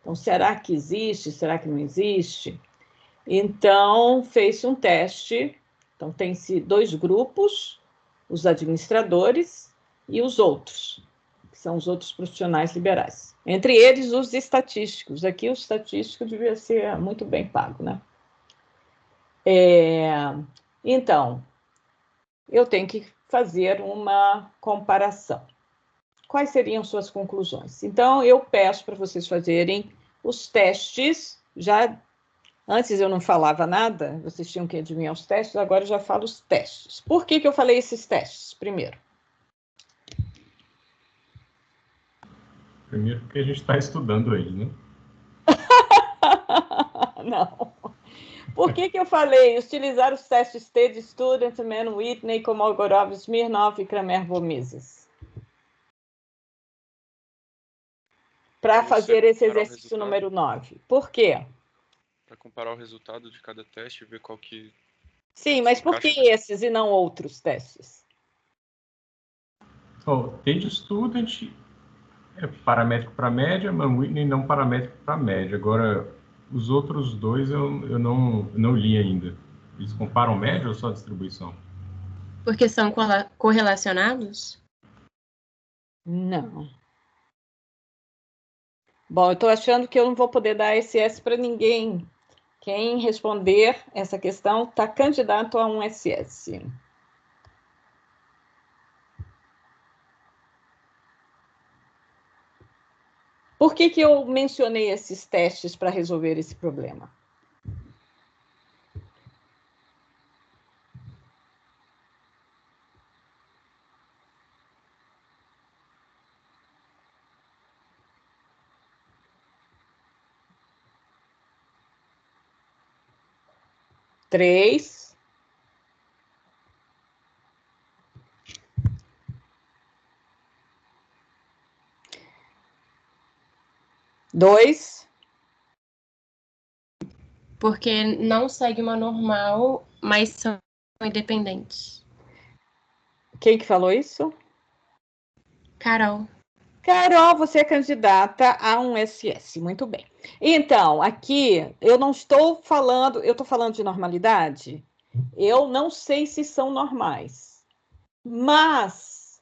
Então, será que existe? Será que não existe? Então, fez-se um teste. Então, tem-se 2 grupos, os administradores e os outros, que são os outros profissionais liberais. Entre eles, os estatísticos. Aqui, o estatístico devia ser muito bem pago, né? Então, eu tenho que fazer uma comparação. Quais seriam suas conclusões? Então, eu peço para vocês fazerem os testes. Já antes eu não falava nada, vocês tinham que adivinhar os testes, agora eu já falo os testes. Por que eu falei esses testes? Primeiro, porque a gente está estudando ele, né? não. Por que eu falei utilizar os testes TED Student, Menu Whitney, Kolmogorov Smirnov e Kramer-Von-Mises? Para fazer esse exercício número 9. Por quê? Para comparar o resultado de cada teste e ver qual que... Sim, mas por que esses e não outros testes? TED Student é paramétrico para média, Menu Whitney não paramétrico para média. Agora, os outros 2 eu não li ainda. Eles comparam média ou só distribuição? Porque são correlacionados? Não. Bom, eu estou achando que eu não vou poder dar SS para ninguém. Quem responder essa questão está candidato a um SS. Por que eu mencionei esses testes para resolver esse problema? 3. 2. Porque não segue uma normal, mas são independentes. Quem que falou isso? Carol. Carol, você é candidata a um SS. Muito bem. Então, aqui, eu não estou falando... Eu estou falando de normalidade? Eu não sei se são normais. Mas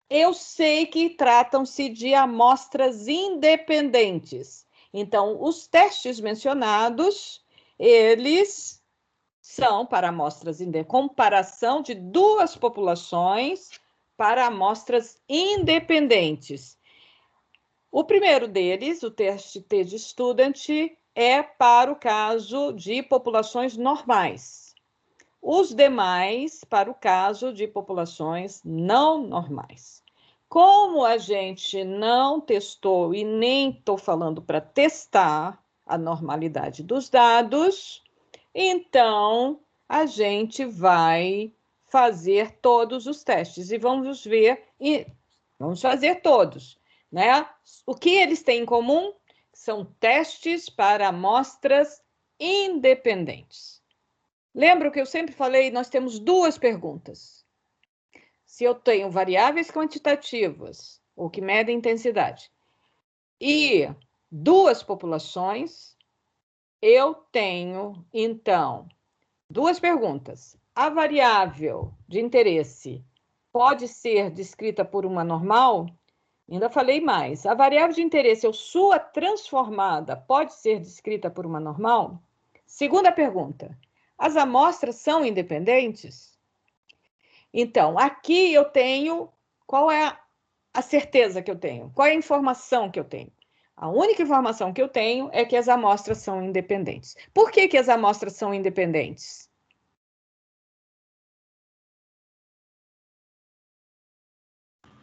eu sei que tratam-se de amostras independentes. Então, os testes mencionados, eles são para amostras de comparação de duas populações para amostras independentes. O primeiro deles, o teste T-de-Student, é para o caso de populações normais. Os demais, para o caso de populações não normais. Como a gente não testou e nem estou falando para testar a normalidade dos dados, então a gente vai fazer todos os testes e vamos ver, e vamos fazer todos, né? O que eles têm em comum? São testes para amostras independentes. Lembra que eu sempre falei, nós temos duas perguntas. Se eu tenho variáveis quantitativas, ou que medem intensidade, e duas populações, eu tenho, então, duas perguntas. A variável de interesse pode ser descrita por uma normal? Ainda falei mais. A variável de interesse, ou sua transformada, pode ser descrita por uma normal? Segunda pergunta. As amostras são independentes? Então, aqui eu tenho... Qual é a certeza que eu tenho? Qual é a informação que eu tenho? A única informação que eu tenho é que as amostras são independentes. Por que que as amostras são independentes?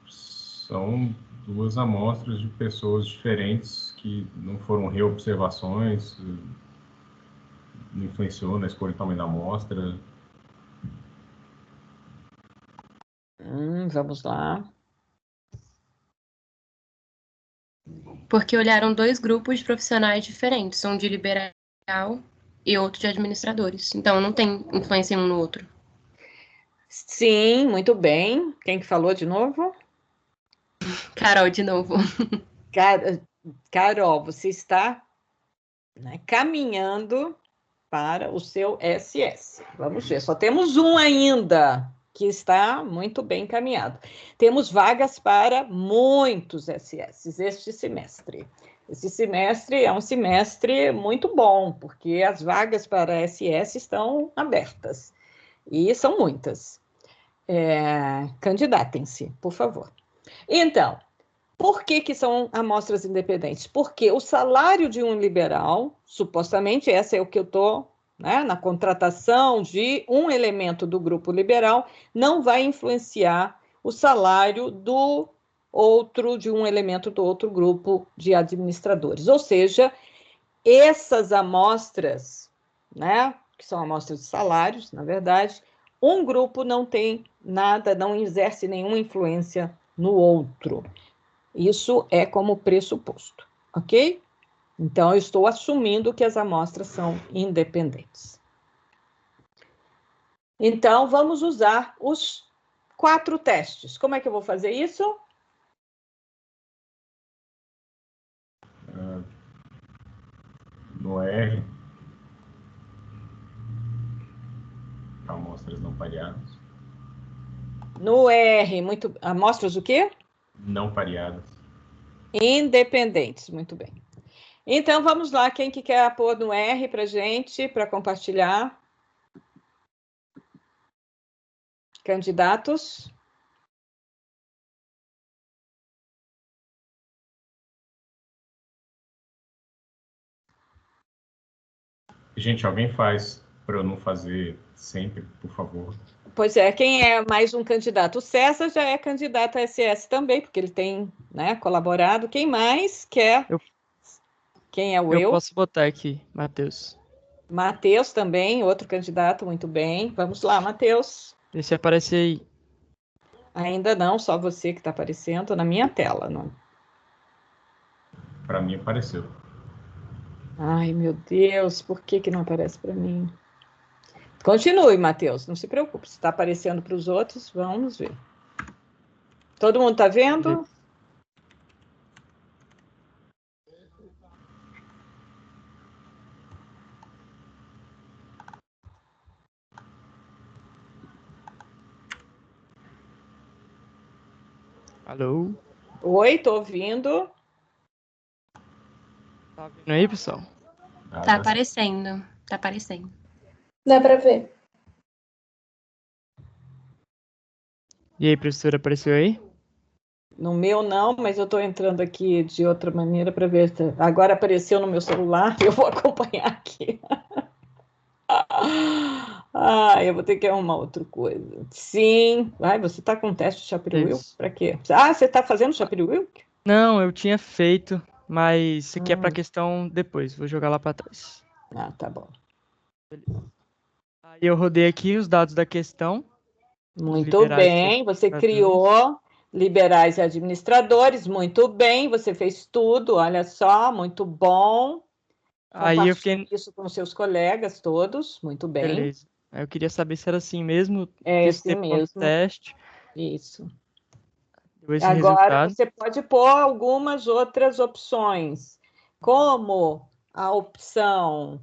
São duas amostras de pessoas diferentes que não foram reobservações, não influenciou na escolha e tamanho da amostra. Vamos lá. Porque olharam dois grupos de profissionais diferentes, um de liberal e outro de administradores. Então, não tem influência um no outro. Sim, muito bem. Quem que falou de novo? Carol, de novo. Carol, você está, né, caminhando para o seu SS. Vamos ver, só temos um ainda que está muito bem encaminhado. Temos vagas para muitos SS este semestre. Esse semestre é um semestre muito bom, porque as vagas para SS estão abertas, e são muitas. Candidatem-se, por favor. Então, por que que são amostras independentes? Porque o salário de um liberal, supostamente, essa é o que eu estou, né, na contratação de um elemento do grupo liberal, não vai influenciar o salário do outro, de um elemento do outro grupo de administradores. Ou seja, essas amostras, né, que são amostras de salários, na verdade, um grupo não tem nada, não exerce nenhuma influência no outro. Isso é como pressuposto, ok? Então, eu estou assumindo que as amostras são independentes. Então, vamos usar os 4 testes. Como é que eu vou fazer isso? No R, amostras não pareadas. No R, amostras o quê? Não pareadas. Independentes, muito bem. Então, vamos lá, quem que quer pôr no R para gente, para compartilhar? Candidatos? Gente, alguém faz para eu não fazer sempre, por favor? Pois é, quem é mais um candidato? O César já é candidato a SS também, porque ele tem, né, colaborado. Quem mais quer? Quem é o Eu eu? posso botar aqui, Matheus. Matheus também, outro candidato, muito bem. Vamos lá, Matheus. Vê se aparece aí. Ainda não, só você que está aparecendo na minha tela. Não. Para mim apareceu. Ai, meu Deus, por que que não aparece para mim? Continue, Matheus, não se preocupe. Se está aparecendo para os outros, vamos ver. Todo mundo está vendo? Alô? Oi, estou ouvindo. Tá vendo aí, pessoal? Tá aparecendo. Tá aparecendo. Dá pra ver. E aí, professora, apareceu aí? No meu não, mas eu estou entrando aqui de outra maneira para ver. Agora apareceu no meu celular, eu vou acompanhar aqui. Ah, eu vou ter que arrumar outra coisa. Sim. Ai, você está com teste de Shapiro-Wilk? Isso. Para quê? Ah, você está fazendo Shapiro-Wilk? Não, eu tinha feito, mas isso aqui é pra Hum. questão depois. Vou jogar lá pra trás. Ah, tá bom. Aí eu rodei aqui os dados da questão. Muito liberais bem, você administradores. criou liberais e administradores, muito bem, você fez tudo, olha só, muito bom. Aí eu Compartilhe fiquei. isso com seus colegas todos, muito bem. Beleza. Aí eu queria saber se era assim mesmo. É Fiz esse mesmo, teste. isso. Deu esse Agora resultado. você pode pôr algumas outras opções, como a opção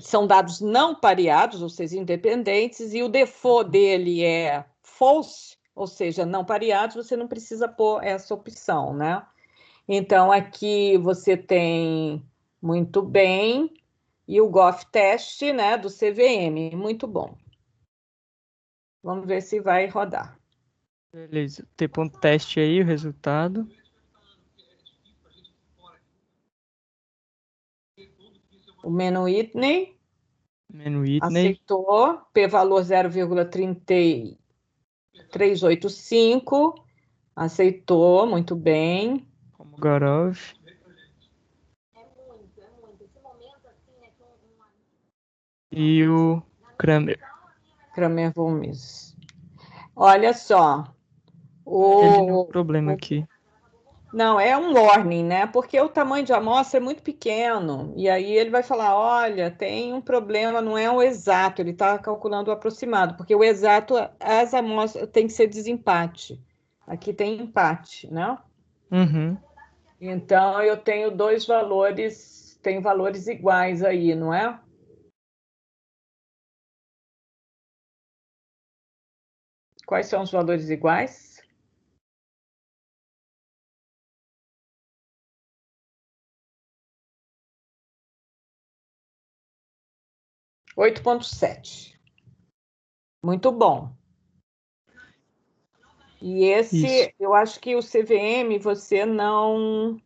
são dados não pareados, ou seja, independentes, e o default dele é false, ou seja, não pareados, você não precisa pôr essa opção, né? Então, aqui você tem muito bem, e o GovTest, né, do CVM, muito bom. Vamos ver se vai rodar. Beleza. T.teste aí o resultado. O menu Whitney Menu Whitney. aceitou, p-valor 0,385, aceitou, muito bem. Como Gorov. E o Kramer. Kramer Gomes. Olha só. Ele deu um problema aqui. Não, é um warning, né? Porque o tamanho de amostra é muito pequeno. E aí ele vai falar: olha, tem um problema, não é o exato, ele está calculando o aproximado, porque o exato, as amostras tem que ser desempate. Aqui tem empate, né? Uhum. Então eu tenho dois valores, tenho valores iguais aí, não é? Quais são os valores iguais? Oito ponto sete. Muito bom. E esse, Isso. eu acho que o CVM você não.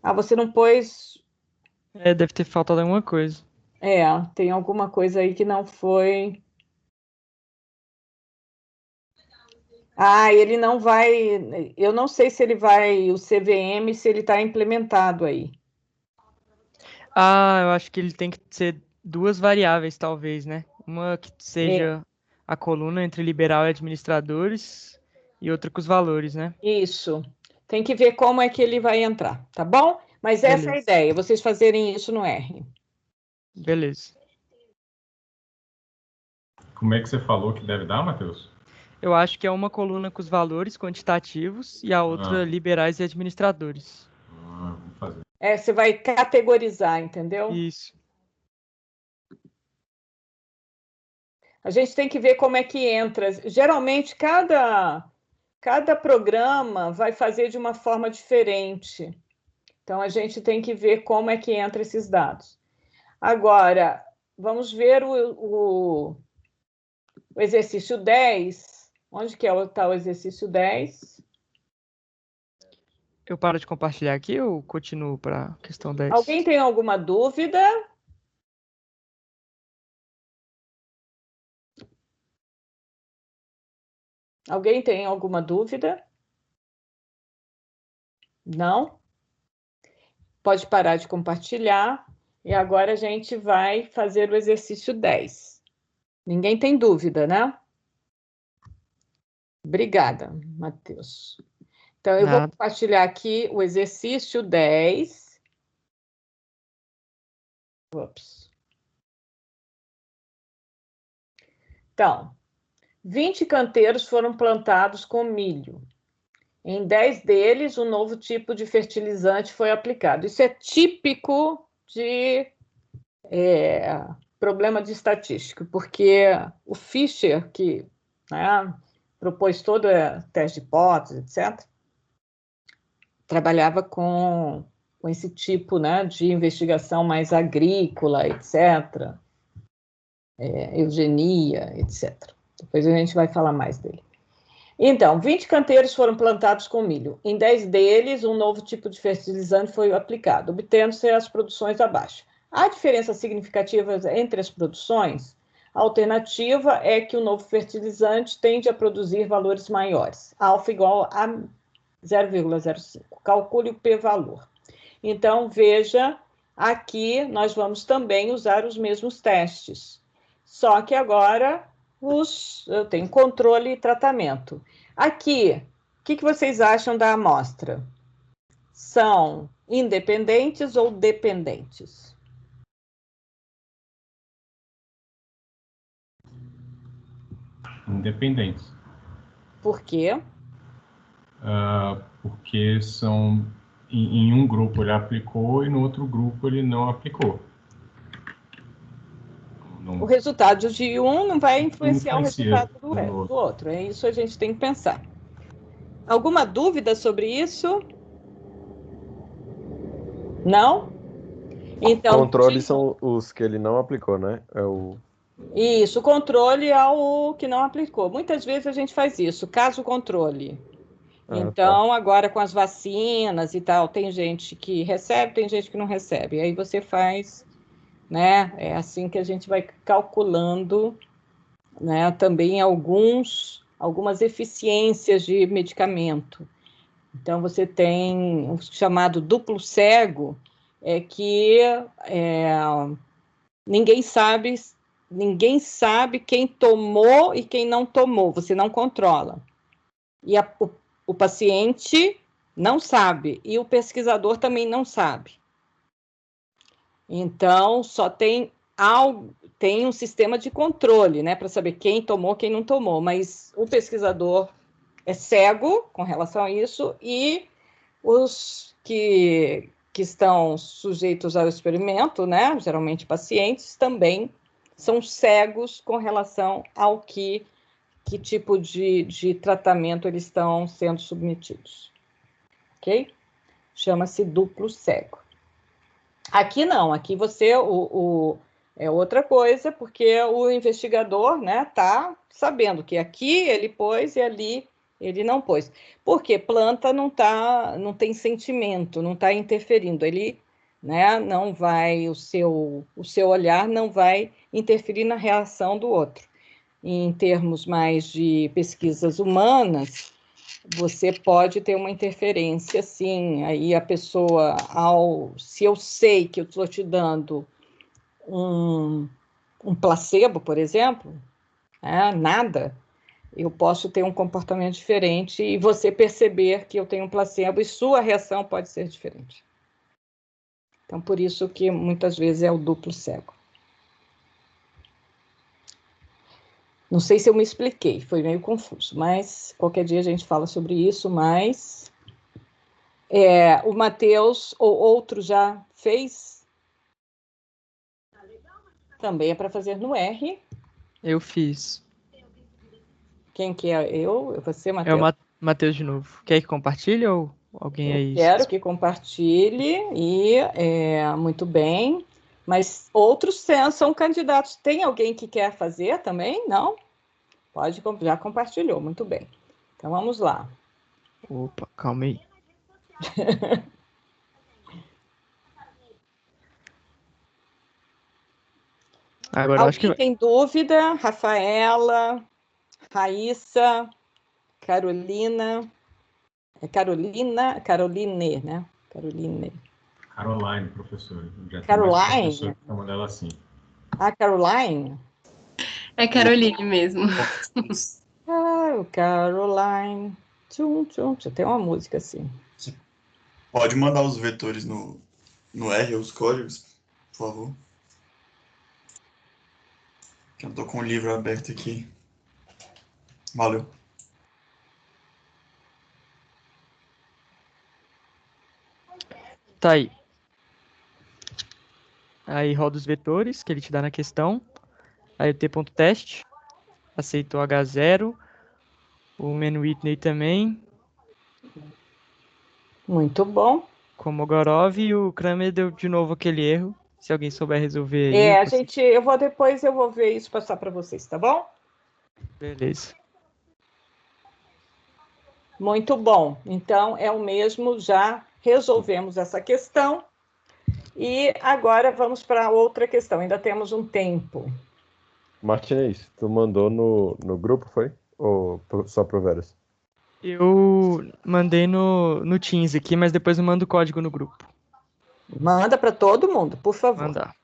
Ah, você não pôs. Deve ter faltado alguma coisa. Tem alguma coisa aí que não foi. Ah, ele não vai. Eu não sei se ele vai. O CVM, se ele está implementado aí. Ah, eu acho que ele tem que ser duas variáveis, talvez, né? Uma que seja a coluna entre liberal e administradores e outra com os valores, né? Isso. Tem que ver como é que ele vai entrar, tá bom? Mas essa é a Beleza. ideia, vocês fazerem isso no R. Beleza. Como é que você falou que deve dar, Matheus? Eu acho que é uma coluna com os valores quantitativos e a outra liberais e administradores. Vou fazer. Você vai categorizar, entendeu? Isso. A gente tem que ver como é que entra. Geralmente, cada programa vai fazer de uma forma diferente. Então, a gente tem que ver como é que entra esses dados. Agora, vamos ver o exercício 10. Onde que está o exercício 10? Eu paro de compartilhar aqui ou continuo para a questão 10? Alguém tem alguma dúvida? Alguém tem alguma dúvida? Não? Pode parar de compartilhar. E agora a gente vai fazer o exercício 10. Ninguém tem dúvida, né? Obrigada, Matheus. Então, eu vou Nada. compartilhar aqui o exercício 10. Ops. Então, 20 canteiros foram plantados com milho. Em 10 deles, um novo tipo de fertilizante foi aplicado. Isso é típico de problema de estatística, porque o Fischer, que, né, propôs todo o teste de hipótese, etc., trabalhava com esse tipo, né, de investigação mais agrícola, etc., eugenia, etc. Depois a gente vai falar mais dele. Então, 20 canteiros foram plantados com milho. Em 10 deles, um novo tipo de fertilizante foi aplicado, obtendo-se as produções abaixo. Há diferenças significativas entre as produções? A alternativa é que o novo fertilizante tende a produzir valores maiores. Alfa igual a 0,05. Calcule o p-valor. Então, veja, aqui nós vamos também usar os mesmos testes. Só que agora eu tenho controle e tratamento. Aqui, o que vocês acham da amostra? São independentes ou dependentes? Independentes. Por quê? Porque são em um grupo ele aplicou e no outro grupo ele não aplicou. O resultado de um não vai influenciar o resultado do outro. outro. É isso que a gente tem que pensar. Alguma dúvida sobre isso? Não? Então, Controles são os que ele não aplicou, né? Isso, o controle é o que não aplicou. Muitas vezes a gente faz isso, caso controle. Então, agora com as vacinas e tal, tem gente que recebe, tem gente que não recebe. Aí você faz, né? É assim que a gente vai calculando, né? Também algumas eficiências de medicamento. Então, você tem o chamado duplo cego, que ninguém sabe quem tomou e quem não tomou, você não controla. E o paciente não sabe, e o pesquisador também não sabe. Então, só tem um sistema de controle, né, para saber quem tomou, quem não tomou, mas o pesquisador é cego com relação a isso, e os que estão sujeitos ao experimento, né, geralmente pacientes, também são cegos com relação ao que tipo de tratamento eles estão sendo submetidos. Ok? Chama-se duplo cego. Aqui não, aqui você é outra coisa, porque o investigador, né, tá sabendo que aqui ele pôs e ali ele não pôs. Porque planta não tem sentimento, não está interferindo. Ele, né, não vai, o seu olhar não vai interferir na reação do outro. Em termos mais de pesquisas humanas, você pode ter uma interferência, sim. Aí a pessoa, se eu sei que eu estou te dando um placebo, por exemplo, nada, eu posso ter um comportamento diferente e você perceber que eu tenho um placebo e sua reação pode ser diferente. Então, por isso que muitas vezes é o duplo cego. Não sei se eu me expliquei, foi meio confuso, mas qualquer dia a gente fala sobre isso, mas o Matheus ou outro já fez? Também é para fazer no R. Eu fiz. Quem que é eu? Você, É Matheus? o Matheus de novo. Quer que compartilhe ou alguém aí? Quero que compartilhe e muito bem. Mas outros são candidatos. Tem alguém que quer fazer também? Não? Pode, já compartilhou, muito bem. Então vamos lá. Opa, calma aí. Agora eu acho que Alguém tem dúvida? Rafaela, Raíssa, Carolina, É Carolina, Caroline, né? Caroline. Caroline, professor. Já tem Caroline? mais professor que chama dela assim. Ah, Caroline? É Caroline mesmo. Ah, o Caroline. Tchum, tchum, tchum. Tem uma música assim. Pode mandar os vetores no R, os códigos, por favor. Que eu tô com o livro aberto aqui. Valeu. Tá aí. Aí roda os vetores que ele te dá na questão. Aí o t.test. Aceitou H0. O Man Whitney também. Muito bom. Komogorov e o Kramer deu de novo aquele erro. Se alguém souber resolver aí. É, gente, eu vou ver isso, passar para vocês, tá bom? Beleza. Muito bom. Então, é o mesmo, já resolvemos essa questão. E agora vamos para outra questão. Ainda temos um tempo. Martinez, tu mandou no grupo, foi? Ou só pro Veras? Eu mandei no Teams aqui, mas depois eu mando o código no grupo. Manda para todo mundo, por favor. Mandar.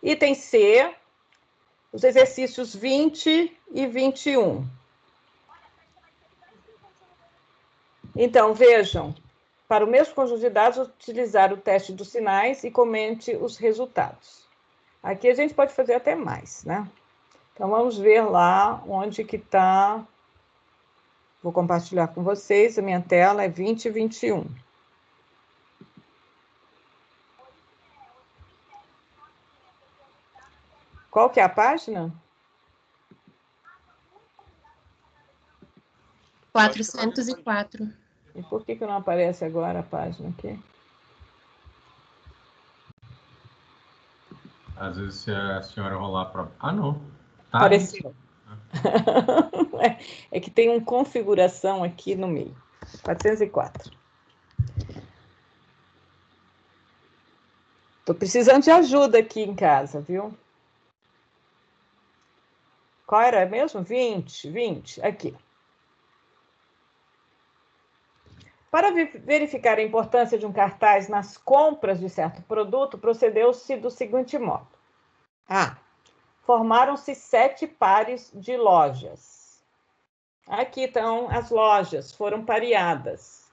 Item C, os exercícios 20 e 21. Então, vejam, para o mesmo conjunto de dados, utilizar o teste dos sinais e comente os resultados. Aqui a gente pode fazer até mais, né? Então, vamos ver lá onde que está. Vou compartilhar com vocês, a minha tela é 20 e 21. Qual que é a página? 404. E por que não aparece agora a página aqui? Às vezes, se a senhora rolar para... Ah, não. Tá. Apareceu. É que tem uma configuração aqui no meio. 404. Estou precisando de ajuda aqui em casa, viu? Qual era mesmo? 20. Aqui. Para verificar a importância de um cartaz nas compras de certo produto, procedeu-se do seguinte modo. A. Formaram-se 7 pares de lojas. Aqui estão as lojas, foram pareadas.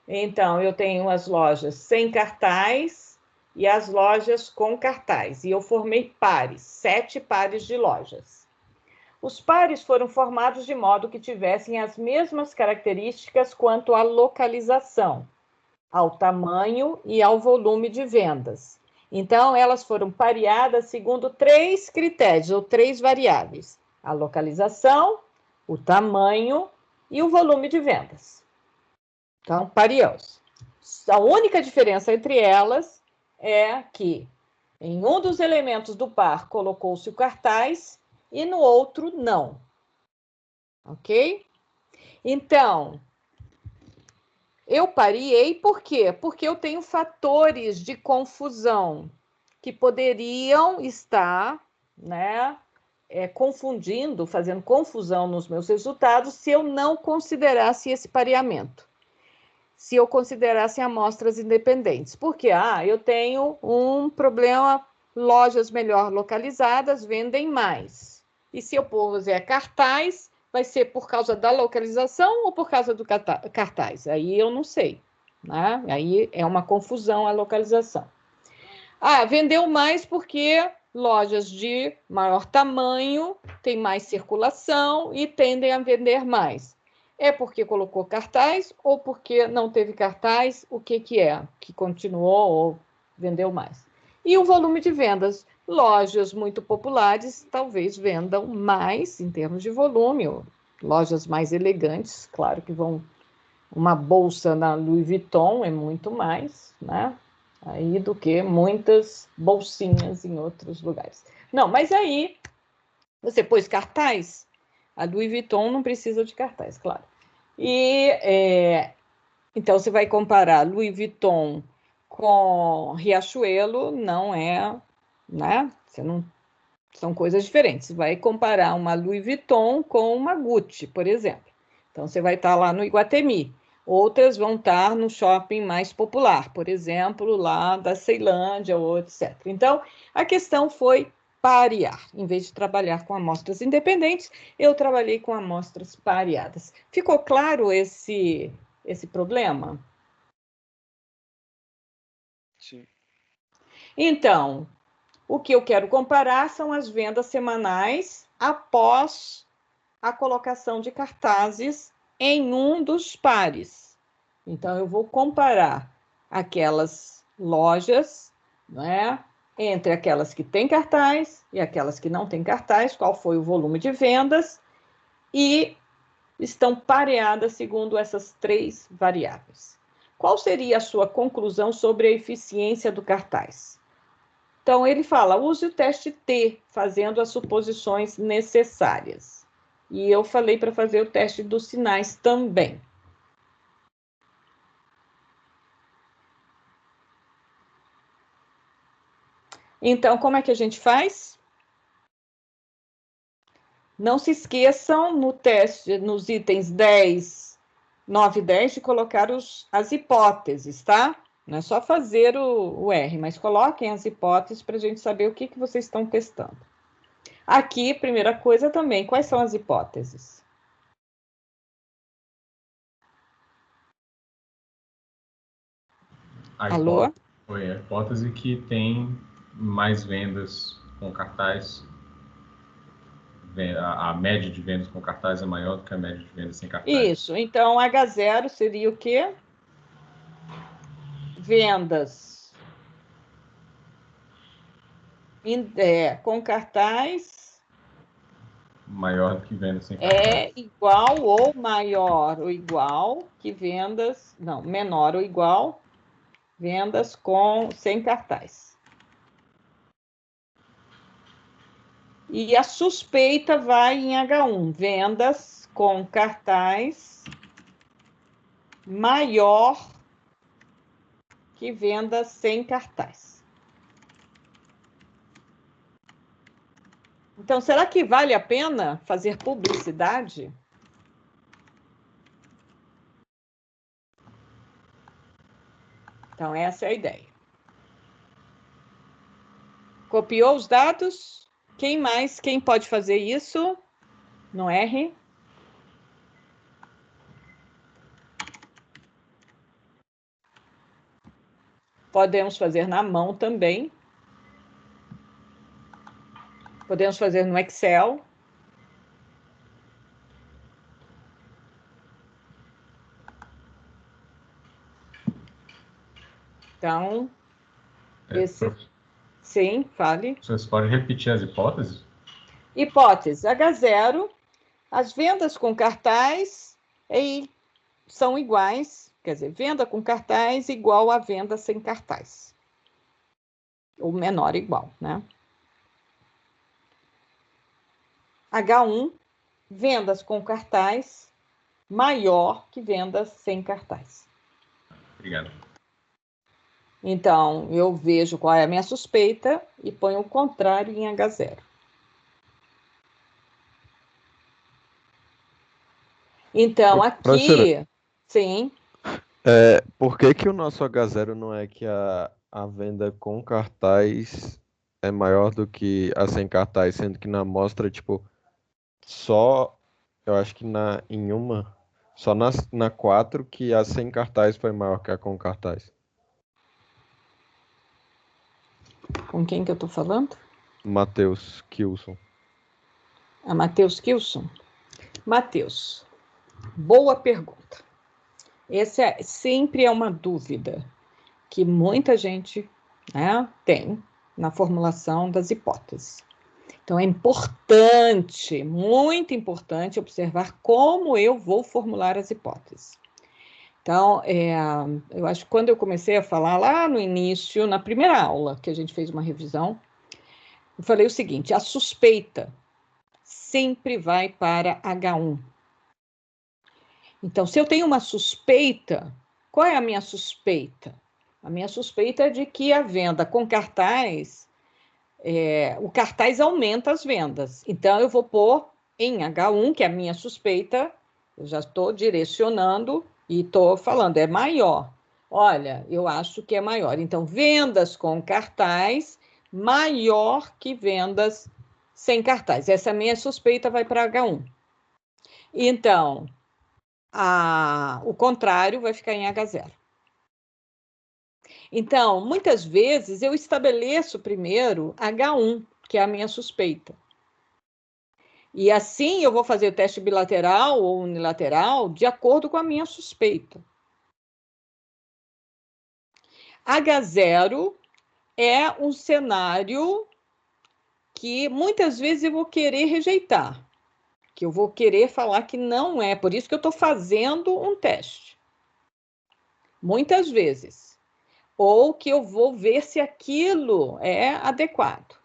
Então, eu tenho as lojas sem cartaz e as lojas com cartaz. E eu formei pares, 7 pares de lojas. Os pares foram formados de modo que tivessem as mesmas características quanto à localização, ao tamanho e ao volume de vendas. Então, elas foram pareadas segundo 3 critérios, ou 3 variáveis. A localização, o tamanho e o volume de vendas. Então, pareamos. A única diferença entre elas é que em um dos elementos do par colocou-se o cartaz e no outro não. Ok? Então, eu pareei por quê? Porque eu tenho fatores de confusão que poderiam estar, né, confundindo, fazendo confusão nos meus resultados se eu não considerasse esse pareamento. Se eu considerasse amostras independentes. Porque, eu tenho um problema, lojas melhor localizadas vendem mais. E se eu puser cartaz, vai ser por causa da localização ou por causa do cartaz? Aí eu não sei, né? Aí é uma confusão a localização. Vendeu mais porque lojas de maior tamanho têm mais circulação e tendem a vender mais. É porque colocou cartaz ou porque não teve cartaz? O que é? Que continuou ou vendeu mais? E o volume de vendas. Lojas muito populares talvez vendam mais em termos de volume. Lojas mais elegantes, claro que vão... Uma bolsa na Louis Vuitton é muito mais, né? Aí do que muitas bolsinhas em outros lugares. Não, mas aí você pôs cartaz, a Louis Vuitton não precisa de cartaz, claro. E então você vai comparar Louis Vuitton com Riachuelo, não é, né? São coisas diferentes. Você vai comparar uma Louis Vuitton com uma Gucci, por exemplo. Então, você vai estar lá no Iguatemi. Outras vão estar no shopping mais popular, por exemplo, lá da Ceilândia ou etc. Então, a questão foi parear. Em vez de trabalhar com amostras independentes, eu trabalhei com amostras pareadas. Ficou claro esse problema? Sim. Então, o que eu quero comparar são as vendas semanais após a colocação de cartazes em um dos pares. Então, eu vou comparar aquelas lojas, né, entre aquelas que têm cartaz e aquelas que não têm cartaz, qual foi o volume de vendas, e estão pareadas segundo essas 3 variáveis. Qual seria a sua conclusão sobre a eficiência do cartaz? Então, ele fala, use o teste T, fazendo as suposições necessárias. E eu falei para fazer o teste dos sinais também. Então, como é que a gente faz? Não se esqueçam no teste, nos itens 10, 9 e 10, de colocar as hipóteses, tá? Não é só fazer o R, mas coloquem as hipóteses para a gente saber o que vocês estão testando. Aqui, primeira coisa também, quais são as hipóteses? Alô? Foi a hipótese que tem mais vendas com cartaz. A média de vendas com cartaz é maior do que a média de vendas sem cartaz. Isso, então H0 seria o quê? Vendas com cartaz maior do que vendas sem cartaz. É igual ou maior ou igual que vendas, não, menor ou igual vendas sem cartaz. E a suspeita vai em H1, vendas com cartaz maior que vendas sem cartaz. Então, será que vale a pena fazer publicidade? Então, essa é a ideia. Copiou os dados? Quem mais? Quem pode fazer isso? No R? Podemos fazer na mão também. Podemos fazer no Excel. Então, sim, fale. Vocês podem repetir as hipóteses? Hipótese H0, as vendas com cartaz são iguais, quer dizer, venda com cartaz igual a venda sem cartaz. Ou menor igual, né? H1, vendas com cartaz maior que vendas sem cartaz. Obrigado. Então, eu vejo qual é a minha suspeita e ponho o contrário em H0. Então, aqui... Professora, sim. Por que o nosso H0 não é que a venda com cartaz é maior do que a sem cartaz, sendo que na amostra, tipo, só, eu acho que só na 4 que a sem cartaz foi maior que a com cartaz. Com quem que eu estou falando? Matheus Kilson. A Matheus Kilson? Matheus, boa pergunta. Essa sempre é uma dúvida que muita gente, né, tem na formulação das hipóteses. Então, é importante, muito importante, observar como eu vou formular as hipóteses. Então, eu acho que quando eu comecei a falar lá no início, na primeira aula, que a gente fez uma revisão, eu falei o seguinte, a suspeita sempre vai para H1. Então, se eu tenho uma suspeita, qual é a minha suspeita? A minha suspeita é de que a venda com cartaz, o cartaz aumenta as vendas. Então, eu vou pôr em H1, que é a minha suspeita, Eu já estou direcionando e estou falando, é maior. Olha, eu acho que é maior. Então, vendas com cartaz maior que vendas sem cartaz. Essa minha suspeita vai para H1. Então, o contrário vai ficar em H0. Então, muitas vezes eu estabeleço primeiro H1, que é a minha suspeita. E assim eu vou fazer o teste bilateral ou unilateral de acordo com a minha suspeita. H0 é um cenário que muitas vezes eu vou querer rejeitar, que eu vou querer falar que não é, por isso que eu estou fazendo um teste. Muitas vezes. Ou que eu vou ver se aquilo é adequado.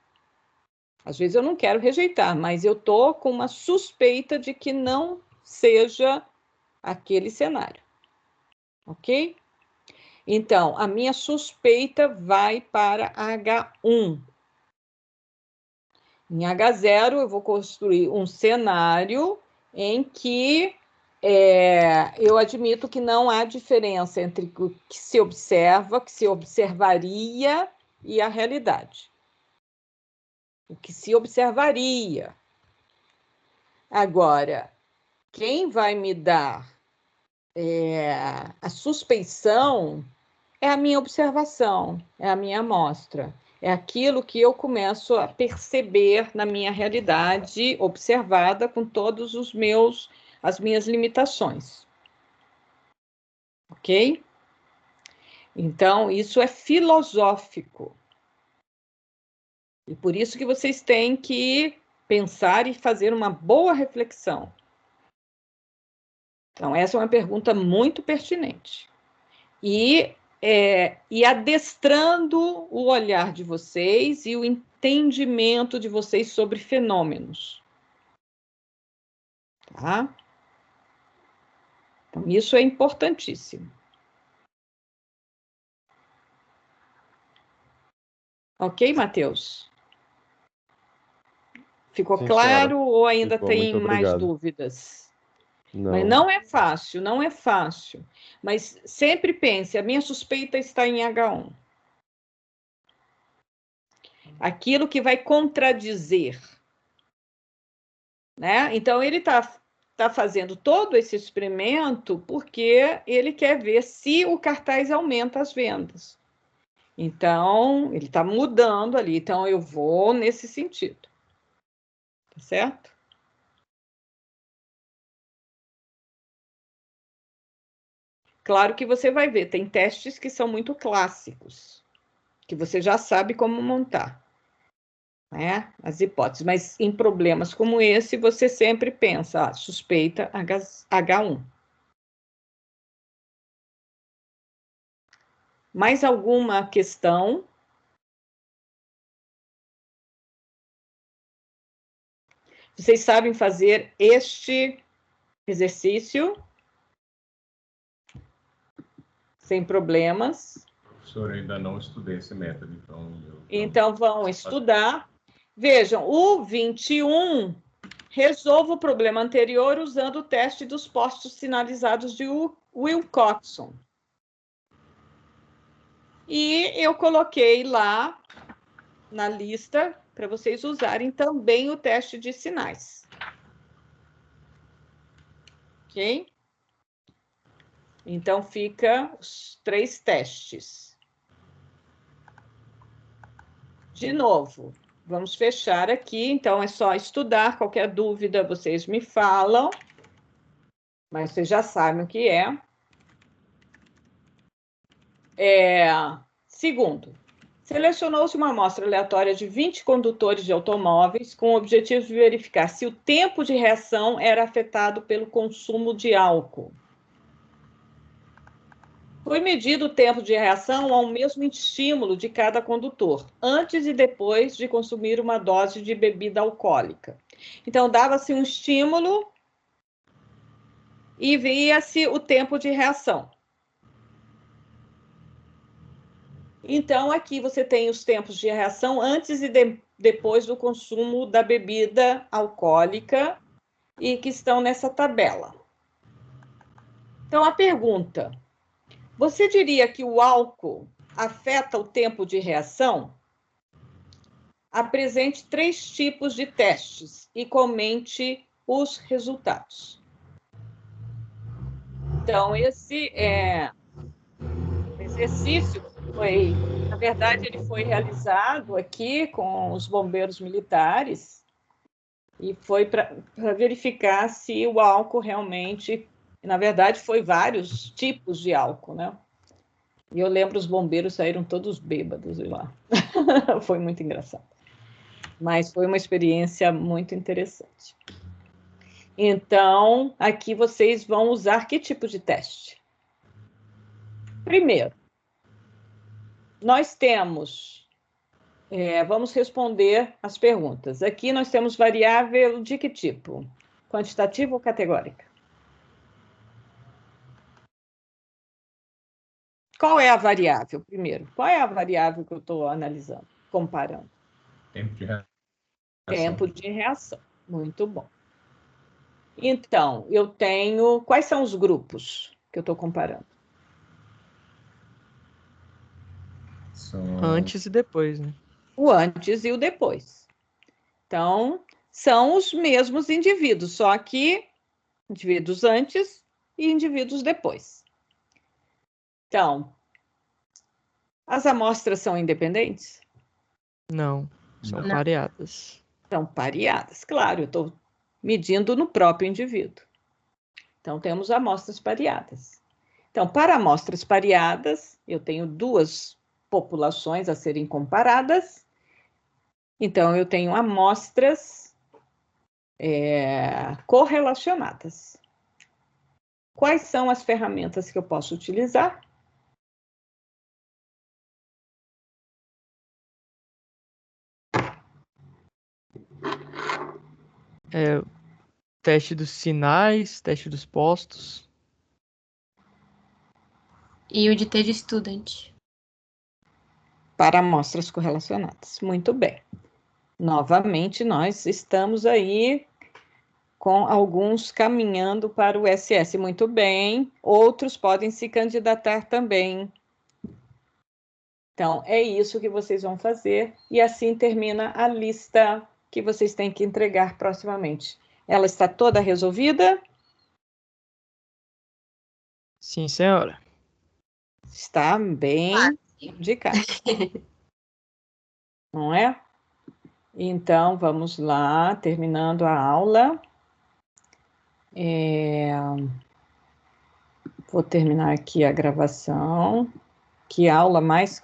Às vezes eu não quero rejeitar, mas eu estou com uma suspeita de que não seja aquele cenário. Ok? Então, a minha suspeita vai para H1. Em H0, eu vou construir um cenário em que eu admito que não há diferença entre o que se observa, que se observaria e a realidade. O que se observaria. Agora, quem vai me dar a suspeição é a minha observação, é a minha amostra. É aquilo que eu começo a perceber na minha realidade observada com todos as minhas limitações. Ok? Então, isso é filosófico. E por isso que vocês têm que pensar e fazer uma boa reflexão. Então, essa é uma pergunta muito pertinente. E adestrando o olhar de vocês e o entendimento de vocês sobre fenômenos. Tá? Então, isso é importantíssimo. Ok, Matheus? Ficou Sim, claro senhora. ou ainda Ficou, tem muito mais obrigado. dúvidas? Não. Mas não é fácil, não é fácil. Mas sempre pense, a minha suspeita está em H1. Aquilo que vai contradizer. Né? Então, ele está fazendo todo esse experimento porque ele quer ver se o cartaz aumenta as vendas. Então, ele está mudando ali. Então, eu vou nesse sentido. Tá certo? Claro que você vai ver, tem testes que são muito clássicos, que você já sabe como montar, né? As hipóteses, mas em problemas como esse, você sempre pensa, suspeita H1. Mais alguma questão? Vocês sabem fazer este exercício sem problemas? Professor, ainda não estudei esse método, então vão estudar. Vejam, o 21 resolva o problema anterior usando o teste dos postos sinalizados de Wilcoxon. E eu coloquei lá na lista para vocês usarem também o teste de sinais. Ok? Então, fica os 3 testes. De novo, vamos fechar aqui. Então, é só estudar. Qualquer dúvida, vocês me falam. Mas vocês já sabem o que é. Segundo, selecionou-se uma amostra aleatória de 20 condutores de automóveis com o objetivo de verificar se o tempo de reação era afetado pelo consumo de álcool. Foi medido o tempo de reação ao mesmo estímulo de cada condutor, antes e depois de consumir uma dose de bebida alcoólica. Então, dava-se um estímulo e via-se o tempo de reação. Então, aqui você tem os tempos de reação antes e depois do consumo da bebida alcoólica e que estão nessa tabela. Então, a pergunta: você diria que o álcool afeta o tempo de reação? Apresente 3 tipos de testes e comente os resultados. Então, esse exercício foi, na verdade, ele foi realizado aqui com os bombeiros militares e foi para verificar se o álcool realmente, na verdade, foi vários tipos de álcool, né? E eu lembro os bombeiros saíram todos bêbados de lá. Foi muito engraçado. Mas foi uma experiência muito interessante. Então, aqui vocês vão usar que tipo de teste? Primeiro, nós temos... vamos responder as perguntas. Aqui nós temos variável de que tipo? Quantitativa ou categórica? Qual é a variável, primeiro? Qual é a variável que eu estou analisando, comparando? Tempo de reação. Tempo de reação. Muito bom. Então, eu tenho... Quais são os grupos que eu estou comparando? Antes e depois, né? O antes e o depois. Então, são os mesmos indivíduos, só que indivíduos antes e indivíduos depois. Então, as amostras são independentes? Não, são Não. pareadas. São pareadas, claro, eu estou medindo no próprio indivíduo. Então, temos amostras pareadas. Então, para amostras pareadas, eu tenho 2 populações a serem comparadas. Então, eu tenho amostras correlacionadas. Quais são as ferramentas que eu posso utilizar? Teste dos sinais, teste dos postos. E o de TD Student. Para amostras correlacionadas. Muito bem. Novamente, nós estamos aí com alguns caminhando para o SS. Muito bem. Outros podem se candidatar também. Então, é isso que vocês vão fazer. E assim termina a lista que vocês têm que entregar proximamente. Ela está toda resolvida? Sim, senhora. Está bem indicado. Não é? Então, vamos lá, terminando a aula. Vou terminar aqui a gravação. Que aula mais